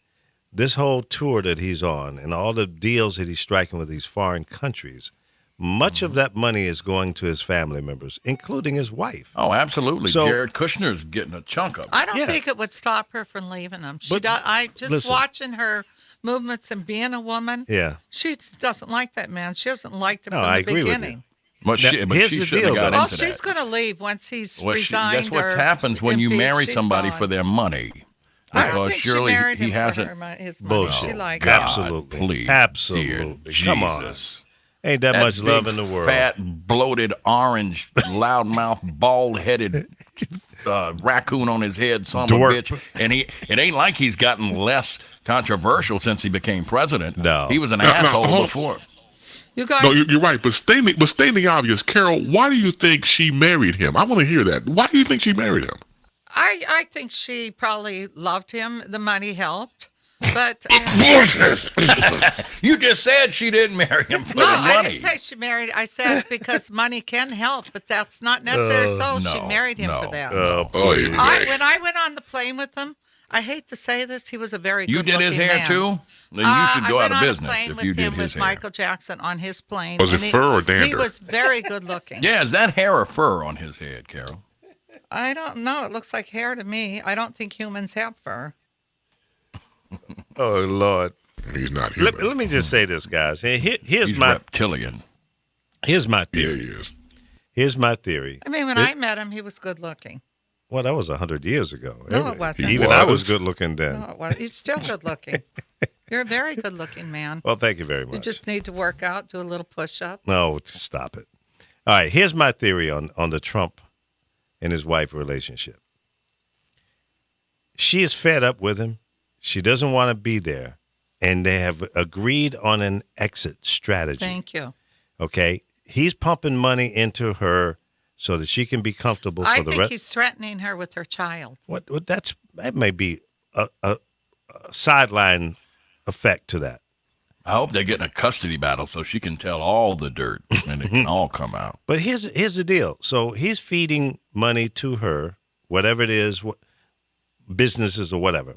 This whole tour that he's on and all the deals that he's striking with these foreign countries, much of that money is going to his family members, including his wife. oh, absolutely. So- Jared Kushner's getting a chunk of it. I don't Yeah. think it would stop her from leaving him. She But I just listen. watching her movements and being a woman. Yeah. She doesn't like that man. She hasn't liked him No, from I the agree with you. beginning. But Now, she here's the shouldn't deal, have got though. Well, into she's that. going to leave once he's Well, resigned. that's what or happens when you impeached. marry She's somebody gone. for their money. I don't Because think she surely married him he hasn't. for his money. Bullshit. She liked God, him. Absolutely. Please, Absolutely. dear Come on. Jesus. Ain't that much big, love in the world. Fat, bloated, orange, loudmouth, bald-headed raccoon on his head, son of a Dwarf. bitch. And it ain't like he's gotten less controversial since he became president. No. He was an No, no, asshole hold- before. You guys, No, you're right. But stating the obvious, Carol, why do you think she married him? I want to hear that. Why do you think she married him? I think she probably loved him. The money helped. But You just said she didn't marry him for no, the I money. didn't say she married. I said because money can help, but that's not necessary. So she no, married him for no. that. Oh, please. When I went on the plane with him, I hate to say this, he was a very You did good-looking his hair man. too? Then you should go I out went of on a business plane if with you did him his with hair. Michael Jackson on his plane. Was it and fur or He dander? was very good looking. Yeah, is that hair or fur on his head, Carol? I don't know. It looks like hair to me. I don't think humans have fur. Oh, Lord. He's not human. Let me just say this, guys. Here's He's my reptilian. here's my Yeah, theory. he is. Here's my theory. I mean, when I met him, he was good looking. Well, that was 100 years ago. No, it wasn't. Even He I was was. good looking then. No, well, he's still good looking. You're a very good looking man. Well, thank you very much. You just need to work out, do a little push up. No, stop it. All right, here's my theory on the Trump and his wife relationship. She is fed up with him. She doesn't want to be there. And they have agreed on an exit strategy. Thank you. Okay? He's pumping money into her so that she can be comfortable I for the think rest. he's threatening her with her child. What that may be a sideline effect to that. I hope they're getting a custody battle so she can tell all the dirt and it can all come out. But here's the deal. So he's feeding money to her, whatever it is, businesses or whatever,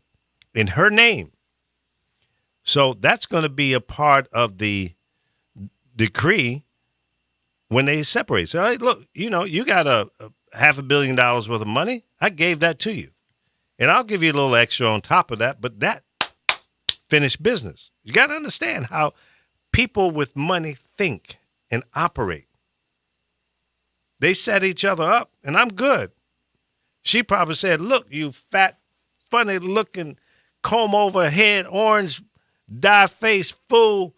in her name. So that's going to be a part of the decree when they separate. So, hey, look, you got a $500 million worth of money. I gave that to you. And I'll give you a little extra on top of that, but that finished business. You got to understand how people with money think and operate. They set each other up, and I'm good. She probably said, look, you fat, funny-looking, comb-over-head, orange, dye-faced fool.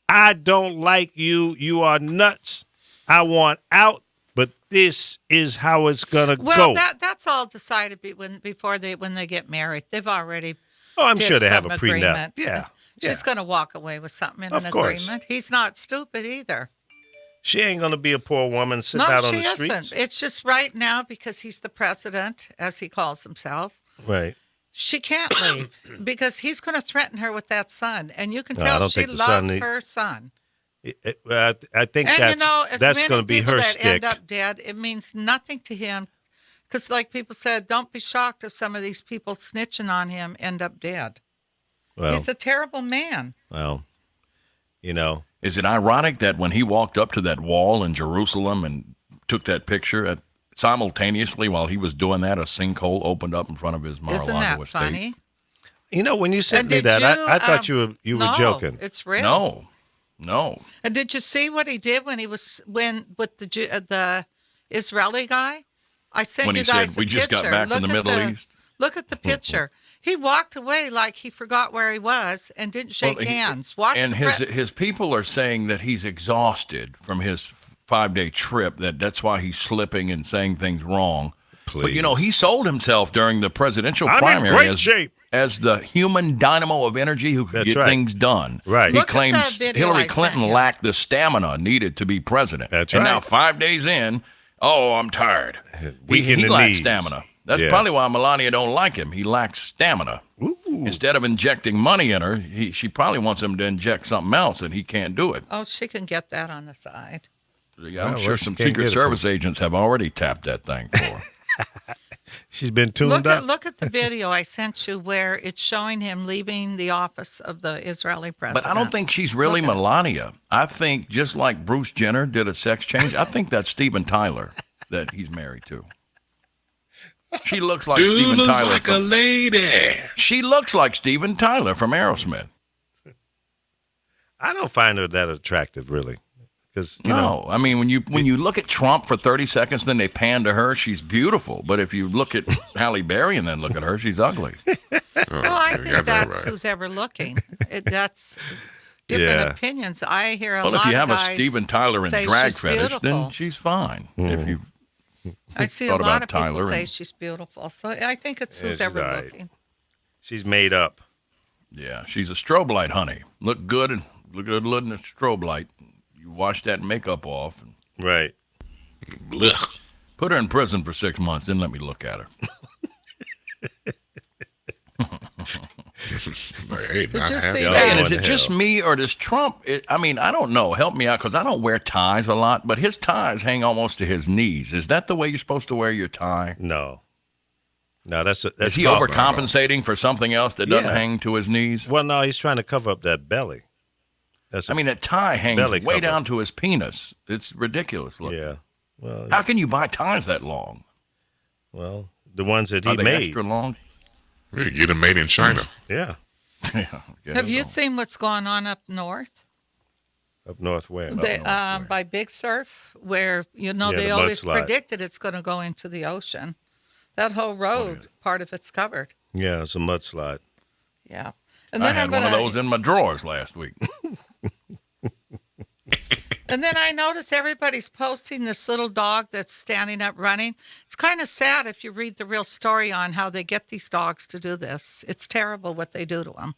I don't like you. You are nuts. I want out, but this is how it's going to Well, go. that's all decided when they get married. They've already. Oh, I'm did sure they have some a prenup. agreement. Yeah. She's going to walk away with something in Of an course. agreement. He's not stupid either. She ain't going to be a poor woman sitting No, out on she the streets. isn't. It's just right now because he's the president, as he calls himself. Right. She can't leave because he's going to threaten her with that son, and you can No, I tell don't she think the son loves need- her son. I think And that's as going many to be people her that stick. end up dead, it means nothing to him. Because, like people said, don't be shocked if some of these people snitching on him end up dead. Well, He's a terrible man. Is it ironic that when he walked up to that wall in Jerusalem and took that picture, simultaneously while he was doing that, a sinkhole opened up in front of his Mar-a-Lago Isn't that estate? funny? when you sent And me did that, you, I thought you were no, joking. It's real. No. And did you see what he did when with the Israeli guy? I sent When you he guys said, a "We just got picture. back from Look the at Middle East." Look at the picture. He walked away like he forgot where he was and didn't shake hands. And his people are saying that he's exhausted from his 5-day trip, that's why he's slipping and saying things wrong. Please. But, he sold himself during the presidential I'm primary in great shape. as the human dynamo of energy who could get things done. Right. He Look at claims that video Hillary I Clinton sent you. lacked the stamina needed to be president. That's and right. now 5 days in, I'm tired. Weak in He the lacks knees. stamina. That's Yeah. probably why Melania don't like him. He lacks stamina. Ooh. Instead of injecting money in her, she probably wants him to inject something else, and he can't do it. Oh, she can get that on the side. Yeah, I'm well, sure she some can't Secret get it Service agents have already tapped that thing for her. She's been tuned up. Look at the video I sent you where it's showing him leaving the office of the Israeli president. But I don't think she's really Look at it. Melania. I think just like Bruce Jenner did a sex change, I think that's Steven Tyler that he's married to. She looks like Dude Steven looks Tyler. like a lady. She looks like Steven Tyler from Aerosmith. I don't find her that attractive, really. Because you know, I mean, when you look at Trump for 30 seconds, then they pan to her, she's beautiful. But if you look at Halle Berry and then look at her, she's ugly. Well, I you think got that that's right. who's ever looking. That's different Yeah. opinions. I hear a Well, lot if you of have a guys Steven Tyler and say drag she's fetish, then beautiful. she's fine. If you I see a thought lot of about people Tyler say and- she's beautiful. So I think it's Yeah, who's she's ever all right. looking. she's made up. Yeah, she's a strobe light, honey. Look good and look good in a strobe light. You wash that makeup off and Right. Blech. put her in prison for 6 months, then let me look at her. Like, hey, Did not you happy. see Y'all that? Hey, and going is to it just hell. me or does Trump? I mean, I don't know. Help me out because I don't wear ties a lot, but his ties hang almost to his knees. Is that the way you're supposed to wear your tie? No. No, that's Is he called- overcompensating for something else that doesn't Yeah. hang to his knees? Well, no, he's trying to cover up that belly. That's I mean, that tie hangs belly way cover. down to his penis. It's ridiculous. Look. yeah. Well, How can you buy ties that long? the ones that Are he they made. extra long? Yeah, get them made in China. Yeah. Yeah. Have you seen what's going on up north? Up north where? By Big Surf, where Yeah, they the always mudslide. predicted it's going to go into the ocean. That whole road, part of it's covered. Yeah, it's a mudslide. Yeah. And I then had one of those in my drawers last week. And then I noticed everybody's posting this little dog that's standing up running. It's kind of sad if you read the real story on how they get these dogs to do this. It's terrible what they do to them.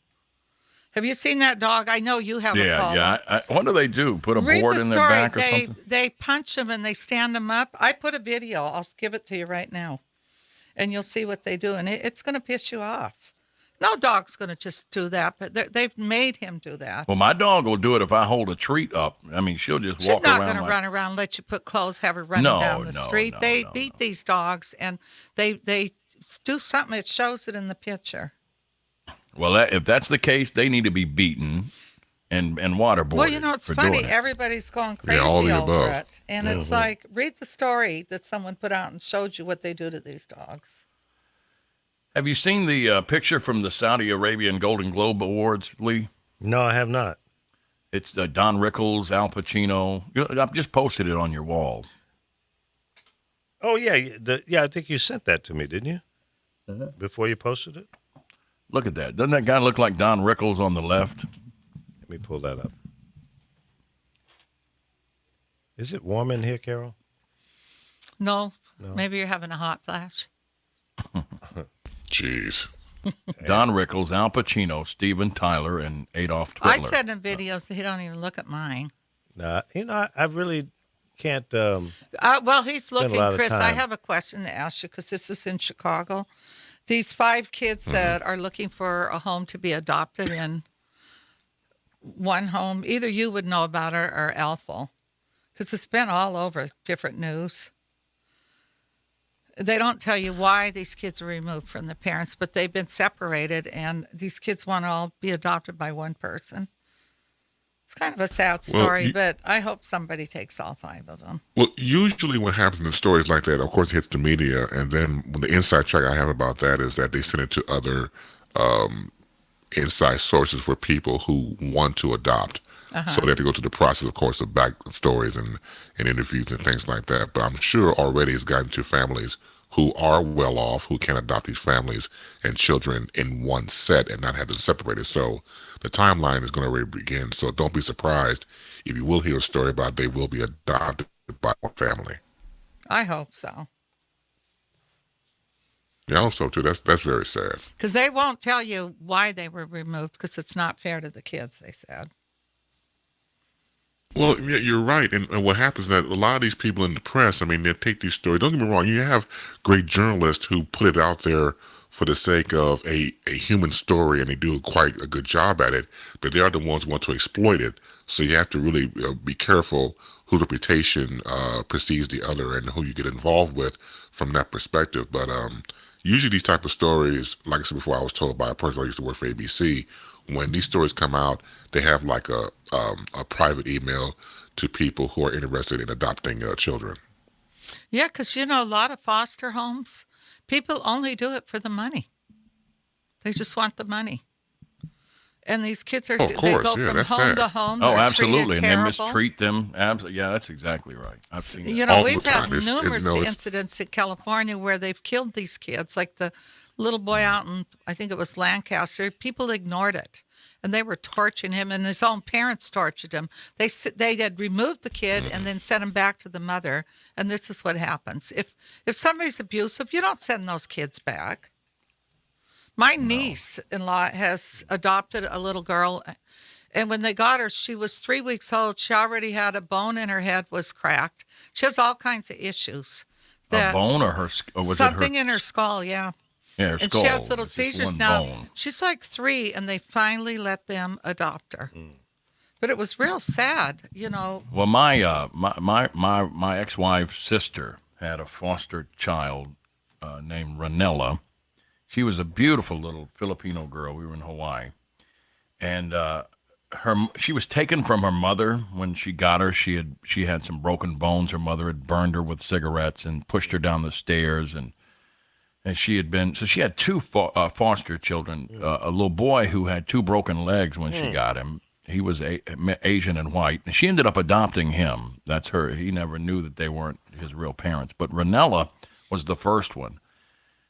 Have you seen that dog? I know you haven't. Yeah, Paula. yeah. What do they do? Put a Read board the in story. their back or they something? they punch them and they stand them up. I put a video. I'll give it to you right now, and you'll see what they do. And it's going to piss you off. No dog's going to just do that, but they've made him do that. Well, my dog will do it if I hold a treat up. I mean, she'll just She's walk not around going to like, run around, let you put clothes, have her running No, down the no, street. no, They no, beat no. these dogs, and they do something. It shows it in the picture. Well, if that's the case, they need to be beaten and waterboarded. Well, you know, it's for funny. doing it. Everybody's going crazy Yeah, all the over above. it. And it's like, read the story that someone put out and showed you what they do to these dogs. Have you seen the picture from the Saudi Arabian Golden Globe Awards, Lee? No, I have not. It's Don Rickles, Al Pacino. I've just posted it on your wall. Oh yeah, I think you sent that to me, didn't you? Before you posted it. Look at that. Doesn't that guy look like Don Rickles on the left? Let me pull that up. Is it warm in here, Carol? No, maybe you're having a hot flash. Jeez. Don Rickles, Al Pacino, Steven Tyler, and Adolf I Hitler. send him videos that he don't even look at mine. Nah, I really can't. Well, he's Spend a looking, lot of Chris. I time. have a question to ask you because this is in Chicago. These 5 kids that are looking for a home to be adopted in one home, either you would know about it or Alpha, because it's been all over different news. They don't tell you why these kids are removed from the parents, but they've been separated, and these kids want to all be adopted by one person. It's kind of a sad story, but I hope somebody takes all 5 of them. Well, usually what happens in stories like that, of course, it hits the media, and then the inside track I have about that is that they send it to other inside sources for people who want to adopt. So they have to go through the process, of course, of back stories and interviews and things like that. But I'm sure already it's gotten to families who are well off, who can adopt these families and children in one set and not have them separated. So the timeline is going to already begin. So don't be surprised if you will hear a story about they will be adopted by one family. I hope so. Yeah, I hope so too. That's very sad. Because they won't tell you why they were removed, because it's not fair to the kids, they said. Well, yeah, you're right. And what happens is that a lot of these people in the press, I mean, they take these stories. Don't get me wrong. You have great journalists who put it out there for the sake of a human story, and they do quite a good job at it. But they are the ones who want to exploit it. So you have to really be careful whose reputation precedes the other and who you get involved with from that perspective. But usually these type of stories, like I said before, I was told by a person who used to work for ABC, when these stories come out, they have like a private email to people who are interested in adopting children. Yeah, because, a lot of foster homes, people only do it for the money. They just want the money. And these kids are, of course, they go from that's home sad. to home. Oh, They're absolutely. treated And they terrible. mistreat them. Absolutely. Yeah, that's exactly right. I've seen that. All the We've had time. It's- numerous it's- incidents in California where they've killed these kids, like the little boy out in, I think it was Lancaster. People ignored it, and they were torturing him, and his own parents tortured him. They had removed the kid and then sent him back to the mother, and this is what happens. If somebody's abusive, you don't send those kids back. My niece-in-law has adopted a little girl, and when they got her, she was 3 weeks old. She already had a bone in her head was cracked. She has all kinds of issues. A bone or her, or was Something it her, in her skull, yeah. yeah, her And skull. she has little It's just seizures one now. bone. She's like 3, and they finally let them adopt her. But it was real sad, Well, my ex-wife's sister had a foster child named Ranella. She was a beautiful little Filipino girl. We were in Hawaii, and she was taken from her mother when she got her. She had some broken bones. Her mother had burned her with cigarettes and pushed her down the stairs, and she had 2 foster children. A little boy who had 2 broken legs when she got him. He was Asian and white, and she ended up adopting him. That's her. He never knew that they weren't his real parents. But Ranella was the first one.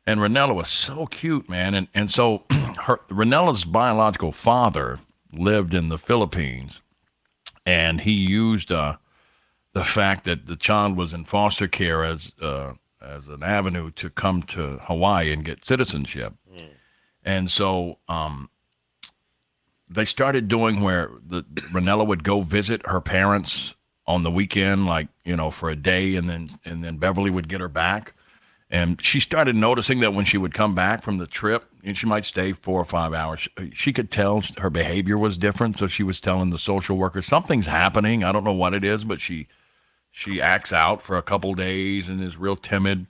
And Ranella was so cute, man. And so Ranella's biological father lived in the Philippines, and he used the fact that the child was in foster care as an avenue to come to Hawaii and get citizenship. And so they started doing where Ranella would go visit her parents on the weekend, like, for a day, and then Beverly would get her back. And she started noticing that when she would come back from the trip, and she might stay 4 or 5 hours, she could tell her behavior was different. So she was telling the social worker, something's happening. I don't know what it is, but she acts out for a couple days and is real timid.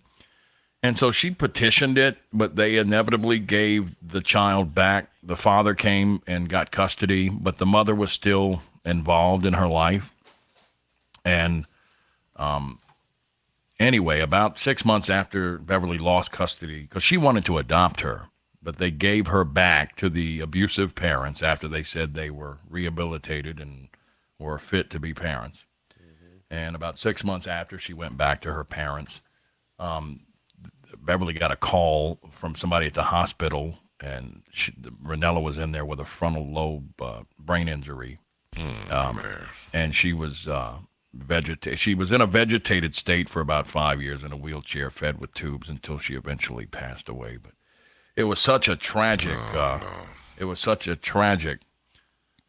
And so she petitioned it, but they inevitably gave the child back. The father came and got custody, but the mother was still involved in her life. And anyway, about 6 months after Beverly lost custody, because she wanted to adopt her, but they gave her back to the abusive parents after they said they were rehabilitated and were fit to be parents. And about 6 months after she went back to her parents, Beverly got a call from somebody at the hospital, and Ranella was in there with a frontal lobe brain injury. And she was she was in a vegetated state for about 5 years in a wheelchair, fed with tubes until she eventually passed away. But it was such a tragic, it was such a tragic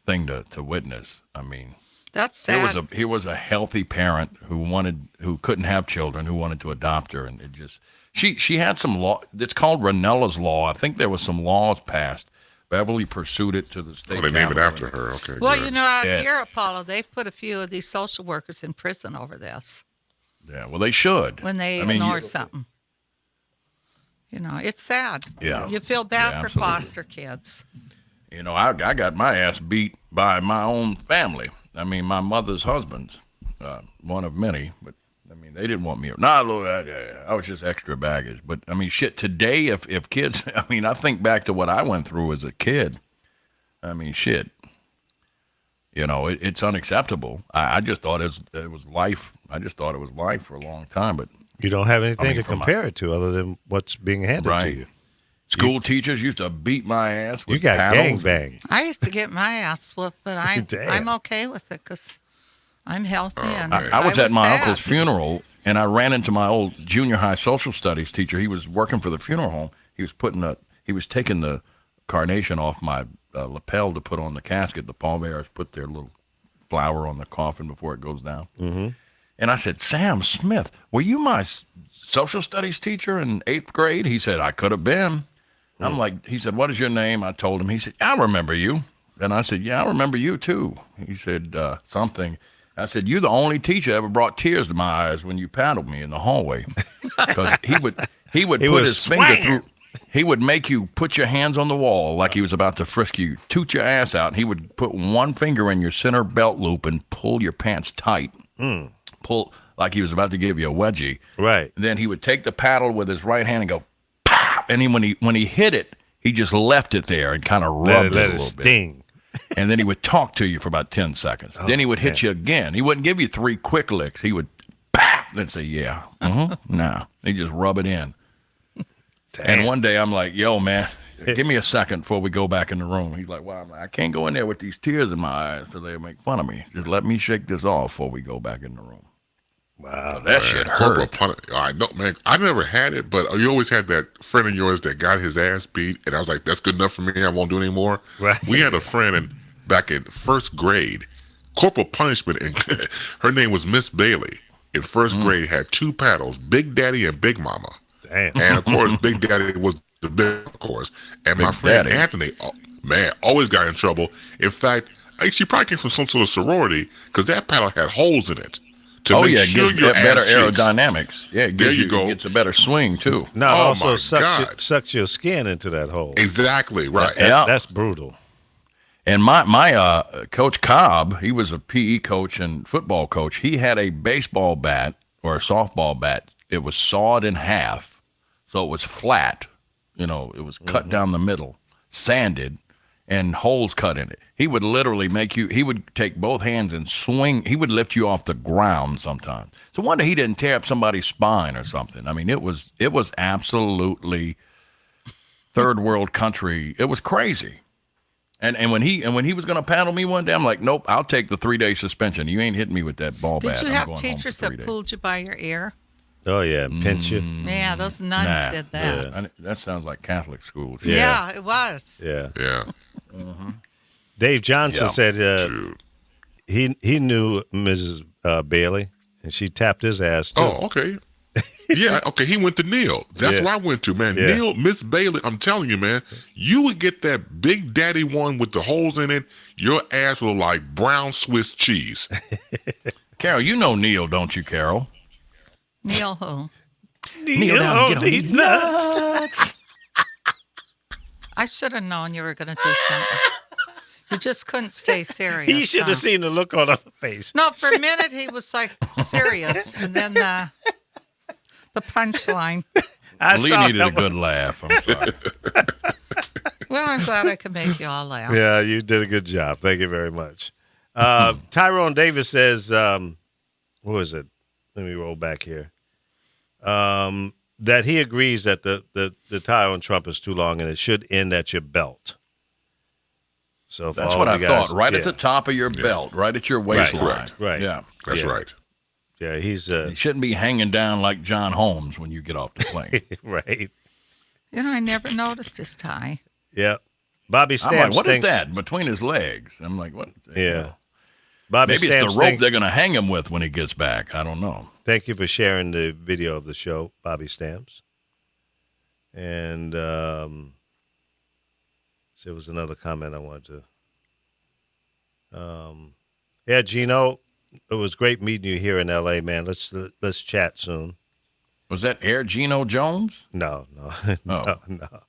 thing to witness. I mean, That's sad. He was a healthy parent who couldn't have children, who wanted to adopt her, and it just she had some law. It's called Ranella's Law. I think there was some laws passed. Beverly pursued it to the state. Oh, they named it capitol. after her. Okay. Well, good. out here, Apollo, they've put a few of these social workers in prison over this Yeah, well, they should. when they ignore something. It's sad. Yeah. You feel bad Yeah, for absolutely. foster kids. I got my ass beat by my own family. I mean, my mother's husbands, one of many, but I mean, they didn't want me. I was just extra baggage. But I mean, shit. Today, if kids, I mean, I think back to what I went through as a kid. I mean, shit. It's unacceptable. I just thought it was life. I just thought it was life for a long time. But You don't have anything to from compare it to other than what's being handed to you. School teachers used to beat my ass with You got paddles. gangbang. I used to get my ass whooped, but Damn. I'm okay with it because I'm healthy and I was at my bad. uncle's funeral, and I ran into my old junior high social studies teacher. He was working for the funeral home. He was taking the carnation off my lapel to put on the casket. The pallbearers put their little flower on the coffin before it goes down. Mm-hmm. And I said, Sam Smith, were you my social studies teacher in 8th grade? He said, I could have been. I'm like, he said, what is your name? I told him. He said, I remember you. And I said, yeah, I remember you too. He said, something. I said, you're the only teacher that ever brought tears to my eyes when you paddled me in the hallway. Because he would put his finger through. He would make you put your hands on the wall like he was about to frisk you, toot your ass out, and he would put one finger in your center belt loop and pull your pants tight. Pull like he was about to give you a wedgie. Right. And then he would take the paddle with his right hand and go, pop! And when he hit it, he just left it there and kind of rubbed it a little sting. bit. And then he would talk to you for about 10 seconds. Then he would hit you again. He wouldn't give you 3 quick licks. He would pop! Then say, yeah. No. He just rub it in. Damn. And one day I'm like, yo, man, give me a second before we go back in the room. He's like, well, I'm like, I can't go in there with these tears in my eyes so they'll make fun of me. Just let me shake this off before we go back in the room. Wow. That shit Corporal hurt. I know, man. I never had it, but you always had that friend of yours that got his ass beat, and I was like, that's good enough for me. I won't do it anymore. Right. We had a friend back in 1st grade, corporal punishment, and her name was Miss Bailey. In 1st grade, had 2 paddles, Big Daddy and Big Mama. Damn. And of course, Big Daddy was the big, of course. And my friend Daddy. Anthony, always got in trouble. In fact, I think she probably came from some sort of sorority because that paddle had holes in it. To make it sure gives your better ass cheeks- aerodynamics. Yeah, it There gives you go. It gets a better swing, too. No, it Oh, also my sucks God. sucks your skin into that hole. Exactly, right. Yeah. That's brutal. And my Coach Cobb, he was a PE coach and football coach. He had a baseball bat or a softball bat. It was sawed in half, so it was flat. You know, it was cut down the middle, sanded, and holes cut in it. He would literally he would take both hands and swing. He would lift you off the ground sometimes. So one day he didn't tear up somebody's spine or something. I mean, it was absolutely third world country. It was crazy. And when he was going to paddle me one day, I'm like, nope, I'll take the 3-day suspension. You ain't hitting me with that ball bat. Did you I'm have going home for teachers 3 that days. pulled you by your ear? Oh, yeah. Pinch you. Yeah, those nuns Nah. did that. That sounds like Catholic school. Yeah. Yeah, it was. Yeah. Yeah. Dave Johnson Yeah. said Dude. he knew Mrs. Bailey, and she tapped his ass, too. Oh, okay. Yeah, okay. He went to Neil. That's Yeah. where I went to, man. Yeah. Neil, Miss Bailey, I'm telling you, man, you would get that Big Daddy one with the holes in it. Your ass would look like brown Swiss cheese. Carol, you know Neil, don't you, Carol? Neil who? Kneel down and get on these nuts. I should have known you were going to do something. You just couldn't stay serious. He should huh? have seen the look on her face. No, for a minute he was like serious, and then the punchline. I Lee saw needed a that one. good laugh. I'm sorry. Well, I'm glad I could make you all laugh. Yeah, you did a good job. Thank you very much. Tyrone Davis says, what was it? Let me roll back here. That he agrees that the tie on Trump is too long and it should end at your belt. So for That's all what the I guys, thought. Right yeah, at the top of your belt, right at your waistline. correct. Right. Yeah. That's Yeah. right. Yeah, he's You shouldn't be hanging down like John Holmes when you get off the plane. right. You know, I never noticed his tie. Yeah. Bobby I'm Stamps like, what is thinks- that between his legs? I'm like, what? Yeah. Bobby Maybe it's Stamps the rope thinks- they're going to hang him with when he gets back. I don't know. Thank you for sharing the video of the show, Bobby Stamps. And there was another comment I wanted to. Yeah, Gino, it was great meeting you here in L.A., man. Let's chat soon. Was that Air Gino Jones? No, Oh. no.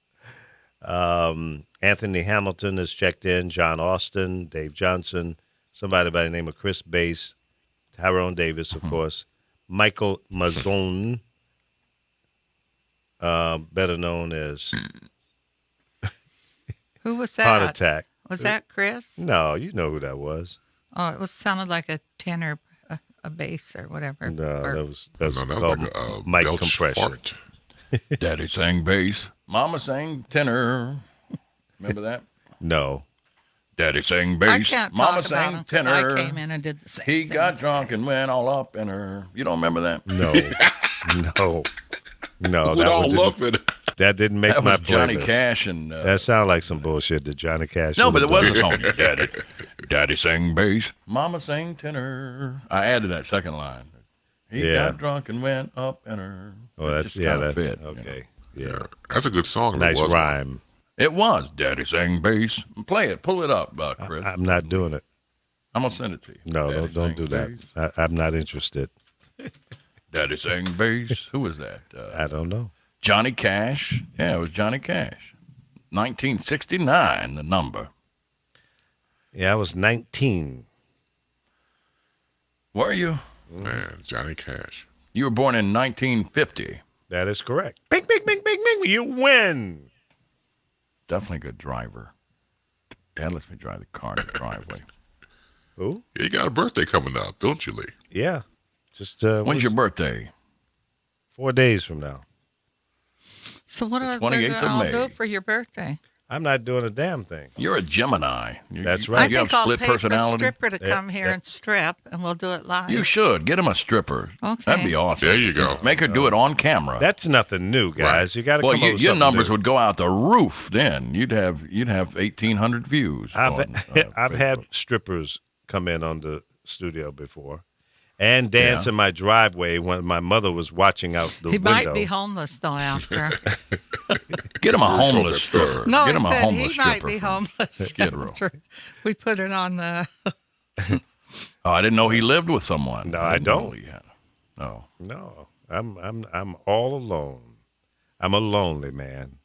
Anthony Hamilton has checked in. John Austin, Dave Johnson, somebody by the name of Chris Bass, Tyrone Davis, of course, Michael Mazone, better known as Who was that? Heart Attack. Was that Chris? No, you know who that was. Oh, it sounded like a tenor, a bass or whatever. No, Or- that was No, that called was like a mic belch compression. fart. Daddy sang bass. Mama sang tenor. Remember that? No. Daddy sang I bass. can't Mama talk about sang him 'cause tenor. I came in and did the same He thing. got drunk and went all up in her. You don't remember that? No. No. We'd all love didn't, it. that didn't make That my was Johnny playlist. Cash and. That sounded like some bullshit that Johnny Cash. No, would but it have was done. a song. Daddy sang bass. Mama sang tenor. I added that second line. He Yeah. got drunk and went up in her. Oh, It that's just yeah. kinda That fit, you know. okay. Yeah. Yeah, that's a good song. if it Nice was one. rhyme. It was Daddy sang bass. Play it. Pull it up, Chris. I'm not doing it. I'm gonna send it to you. No, Daddy don't do sang that. bass. I'm not interested. Daddy sang bass. Who was that? I don't know. Johnny Cash. Yeah, it was Johnny Cash. 1969, the number. Yeah, I was 19. Were you? Man, Johnny Cash. You were born in 1950. That is correct. Bing, bing, bing, bing, bing. You win. Definitely a good driver. Dad lets me drive the car in the driveway. Who? Yeah, you got a birthday coming up, don't you, Lee? Yeah. Just When's your birthday? 4 days from now. So what do I 28th of I'll May. do for your birthday? I'm not doing a damn thing. You're a Gemini. That's You right. I have think I'll split pay for a personality. stripper to Yeah, come here that- and strip, and we'll do it live. You should get him a stripper. Okay. That'd be awesome. There you go. Make her do it on camera. That's nothing new, guys. You got to well, come up with your something numbers new. would go out the roof. Then you'd have 1,800 views. on, I've had Facebook. strippers come in on the studio before and dance in my driveway when my mother was watching out the he window. might be homeless though after. Get him a Told homeless that story. stripper. No, Get him I a said homeless he might stripper be from homeless Skid Row. after we put it on the. Oh, I didn't know he lived with someone. No, I didn't know don't. he had- No. No, I'm all alone. I'm a lonely man.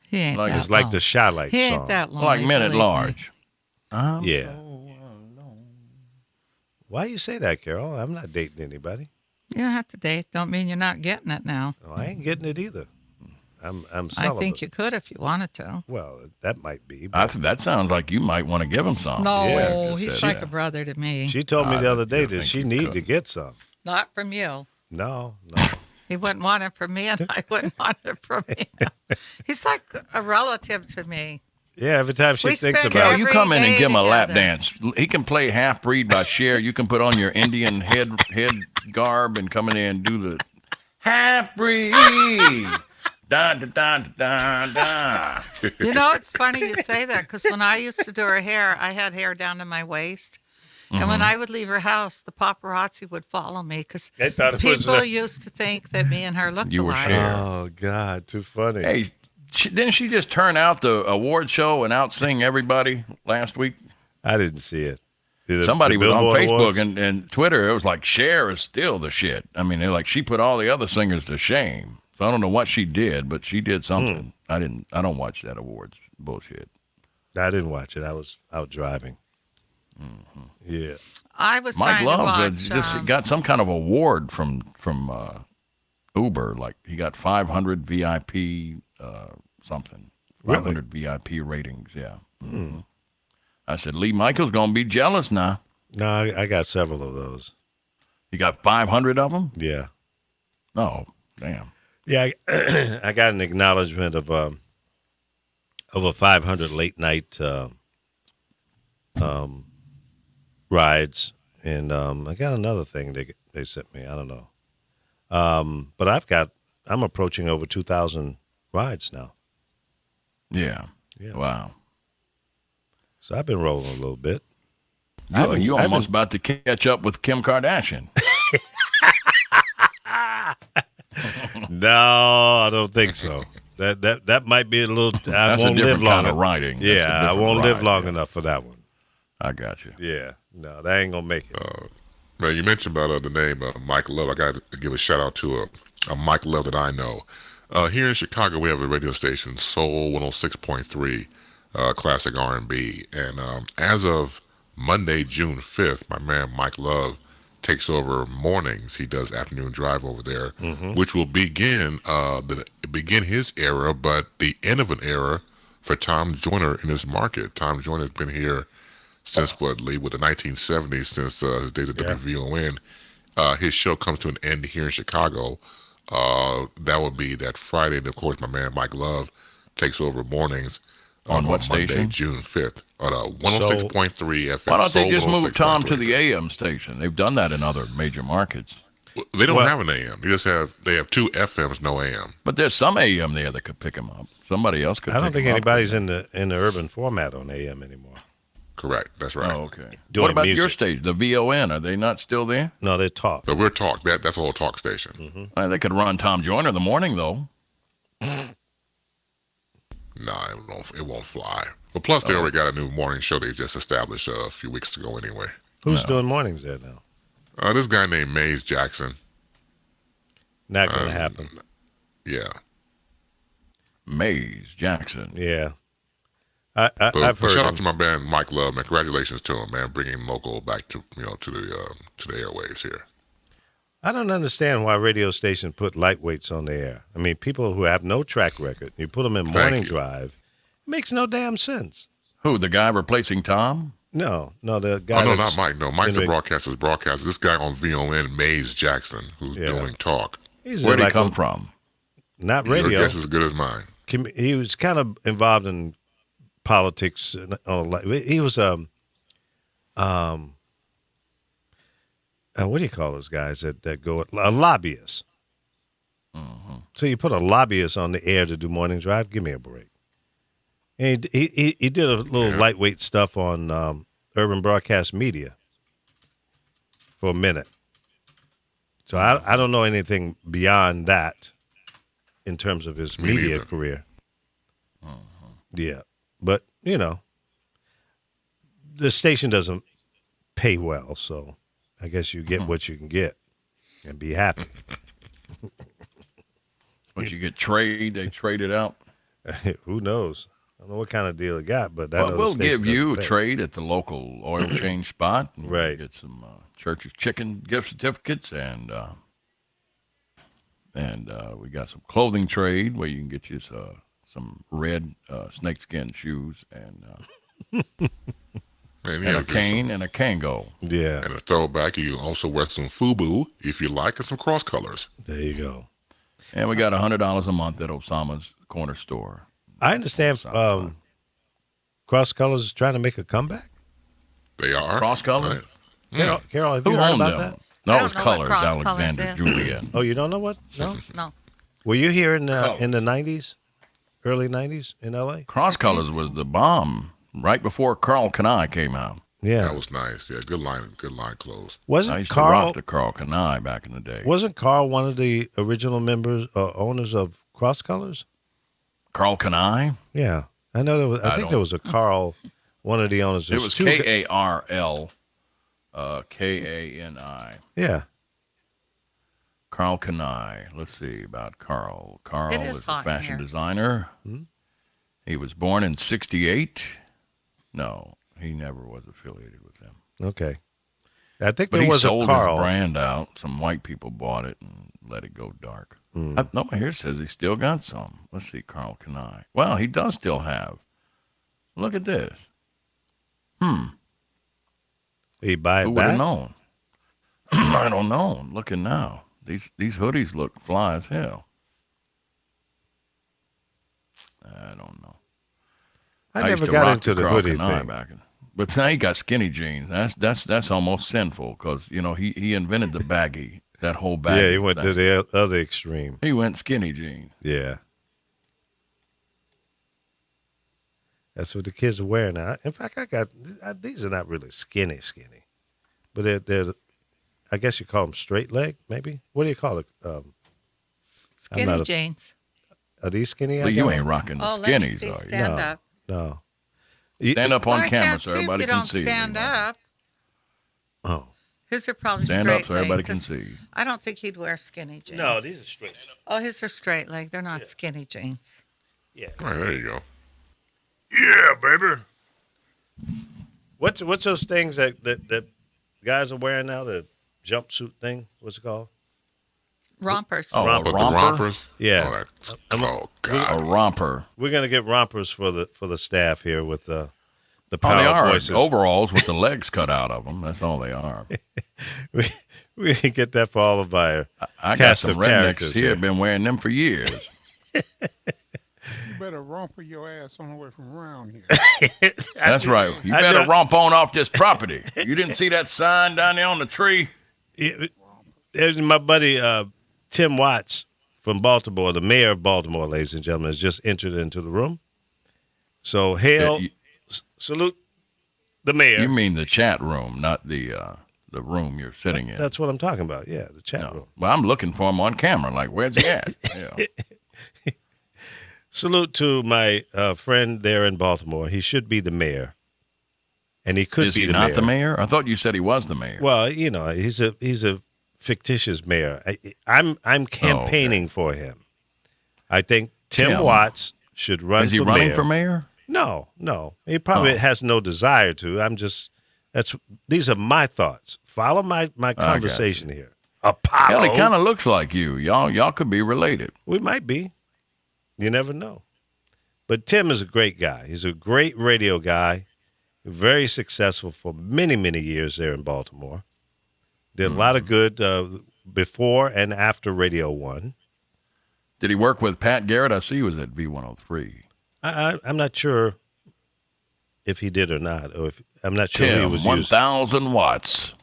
He ain't Like- that It's like long. the Shy-Light He ain't song. that long. Like men at large. Yeah. Why you say that, Carol? I'm not dating anybody. You don't have to date. Don't mean you're not getting it now. No, I ain't getting it either. I'm I celibate. think you could if you wanted to. Well, that might be. I But think that sounds like you might want to give him some. No, Yeah, just he's said like that. a brother to me. she told me the other day I that think she you need could. to get some. Not from you. No. He wouldn't want it from me, and I wouldn't want it from him. He's like a relative to me. Yeah, every time she We thinks spend about Carol, it. you every come in and day give him a lap together. dance. He can play Half Breed by Cher. You can put on your Indian head garb and come in there and do the Half Breed. Da, da, da, da, da. You know, it's funny you say that because when I used to do her hair, I had hair down to my waist. And when I would leave her house, the paparazzi would follow me because They thought it was people used to think that me and her looked You were alike. Cher. Oh God, too funny. Hey, didn't she just turn out the award show and out-sing everybody last week? I didn't see it. Somebody was on Billboard Facebook Awards? and Twitter. It was like Cher is still the shit. I mean, they're like she put all the other singers to shame. So I don't know what she did, but she did something. I don't watch that awards bullshit. I didn't watch it. I was out driving. Yeah. I was Mike trying to Love watch. just got some kind of award from Uber. Like he got 500 VIP something. Really? 500 VIP ratings. Yeah. Mhm. I said Lee Michaels gonna be jealous now. No, I got several of those. You got 500 of them? Yeah. Oh, damn. Yeah, I got an acknowledgement of a 500 late night rides, and I got another thing they sent me. I don't know, but I'm approaching over 2,000 rides now. Yeah. Yeah. Wow. So I've been rolling a little bit. You almost about to catch up with Kim Kardashian. No, I don't think so. That might be a little. I That's a won't live different long. kind of riding. That's a Yeah, I different won't live ride, long yeah. enough for that one. I got you. Yeah, no, that ain't gonna make it. Man, you mentioned about the name Mike Love. I got to give a shout out to a Mike Love that I know. Here in Chicago, we have a radio station, Soul 106.3, classic R&B. And as of Monday, June 5th, my man Mike Love takes over mornings. He does afternoon drive over there, which will begin his era, but the end of an era for Tom Joyner in his market. Tom Joyner has been here since with the 1970s, since his days at WVON. His show comes to an end here in Chicago. That would be that Friday. And of course, my man Mike Love takes over mornings on what Monday, station? June 5th on 106.3 FM. Why don't they just Soul move Tom to 106.3. the AM station? They've done that in other major markets. They don't have an AM. They have 2 FMs, no AM. But there's some AM there that could pick him up. Somebody else could. I don't pick think him anybody's up. in the urban format on AM anymore. Correct. That's right. Oh, okay. Doing What about music. your stage, the VON? Are they not still there? No, they talk. But we're talk. That's a whole talk station. They could run Tom Joyner in the morning, though. Nah, it won't fly. But plus, they already got a new morning show they just established a few weeks ago anyway. Who's doing mornings there now? This guy named Mays Jackson. Not going to happen. Yeah. Mays Jackson. Yeah. But I've heard shout him. out to my man Mike Love, man. Congratulations to him, man, bringing local back to to the airwaves here. I don't understand why radio stations put lightweights on the air. I mean, people who have no track record, you put them in morning you. drive, it makes no damn sense. Who, the guy replacing Tom? No, the guy. Oh, no, that's not Mike. No, Mike's in a the- broadcaster. This guy on VON, Mays Jackson, who's Yeah. doing talk. He's Where'd he like come a- from? Not Your radio. guess is as good as mine. He was kind of involved in politics. He was what do you call those guys that go a lobbyist? So you put a lobbyist on the air to do morning drive? Give me a break. And he did a little lightweight stuff on Urban Broadcast Media for a minute. So I don't know anything beyond that in terms of his Me media neither. career. Yeah, but the station doesn't pay well, so I guess you get what you can get and be happy. Once you get they trade it out. Who knows? I don't know what kind of deal it got, but I Well, know the we'll station give you a doesn't pay. trade at the local oil change spot. And Right. Get some Church's Chicken gift certificates, and we got some clothing trade where you can get you some red snakeskin shoes and Man, a cane and a Kango. Yeah, And a throwback, you can also wear some FUBU if you like, and some cross colors. there you go. And we got $100 a month at Osama's Corner Store. I understand Cross Colors is trying to make a comeback. They are. Cross Colors? Carol, have Who you heard owned about them? that? No, I it don't was know what Colors, Cross Colors Alexander is. Julian. Oh, you don't know what? No. No. Were you here in the 90s, early 90s in L.A.? Cross Colors was the bomb right before Carl Kanai came out. Yeah. That was nice. Yeah, good line clothes. I Wasn't used to Carl? rock the Carl Kanai back in the day. Wasn't Carl one of the original members, owners of Cross Colors? Carl Kanai? Yeah, I know. There was, I think don't- there was a Carl, one of the owners. It There's was two Karl, Kani. Yeah. Carl Kanai. Let's see about Carl. Carl It is is a hot in fashion here. designer. He was born in '68. No, he never was affiliated with them. Okay. I think But there he was sold a Carl. his brand out. Some white people bought it and let it go dark. No, here it says he still got some. Let's see, Carl Kanai. Well, he does still have. Look at this. He buy Who it would have back? known? I don't know. Looking now. These hoodies look fly as hell. I don't know. I used never to got rock into the Carl hoodie Kanai thing. back in, but now he got skinny jeans. That's almost sinful because he invented the baggy, that whole baggy. Yeah, he went thing. to the other extreme. He went skinny jeans. Yeah. That's what the kids are wearing now. In fact, these are not really skinny, but they're I guess you call them straight leg, maybe. What do you call it? Skinny not a- jeans. Are these skinny? But you ain't rocking the Oh, let me skinnies, see. are you? Stand No. up. No. Stand up Well, on I camera can't so see everybody if you can don't see. stand up. Oh. His are probably Stand straight up so everybody leg, can 'cause see. I don't think he'd wear skinny jeans. No, these are straight. Oh, his are straight leg. They're not skinny jeans. Yeah. All right, there you go. Yeah, baby. What's those things that guys are wearing now? The jumpsuit thing. What's it called? Rompers. Oh, But a the romper? rompers? Yeah. Oh, that's, I'm- oh A God. romper. We're gonna get rompers for the staff here with the All power they are voices. overalls with the legs cut out of them. That's all they are. We didn't get that for all of our I got cast some of rednecks characters here. Been wearing them for years. You better romp your ass on the way from around here. That's right. You I better did- romp on off this property. You didn't see that sign down there on the tree? There's my buddy Tim Watts from Baltimore, the mayor of Baltimore, ladies and gentlemen, has just entered into the room. So hail, salute the mayor. You mean the chat room, not the room you're sitting in. That's what I'm talking about. Yeah, the chat room. Well, I'm looking for him on camera. Like, where's he at? Yeah. Salute to my friend there in Baltimore. He should be the mayor, and he could Is be he the not mayor. the mayor? I thought you said he was the mayor. Well, you know, he's a fictitious mayor. I'm campaigning for him. I think Tim Watts should run Is he for running mayor. for mayor? No. He probably has no desire to. These are my thoughts. Follow my conversation here. Apollo. Hell, he kind of looks like you. Y'all could be related. We might be. You never know. But Tim is a great guy. He's a great radio guy. Very successful for many, many years there in Baltimore. Did a lot of good before and after Radio 1. Did he work with Pat Garrett? I see he was at V103. I'm not sure if he did or not. Or if I'm not sure Tim, he was 1,000 watts.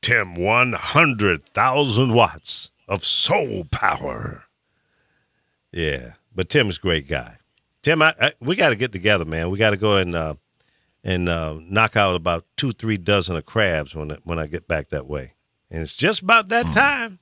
Tim, 100,000 watts of soul power. Yeah, but Tim's a great guy. Tim, we got to get together, man. We got to go and knock out about 2-3 dozen of crabs when I get back that way. And it's just about that time.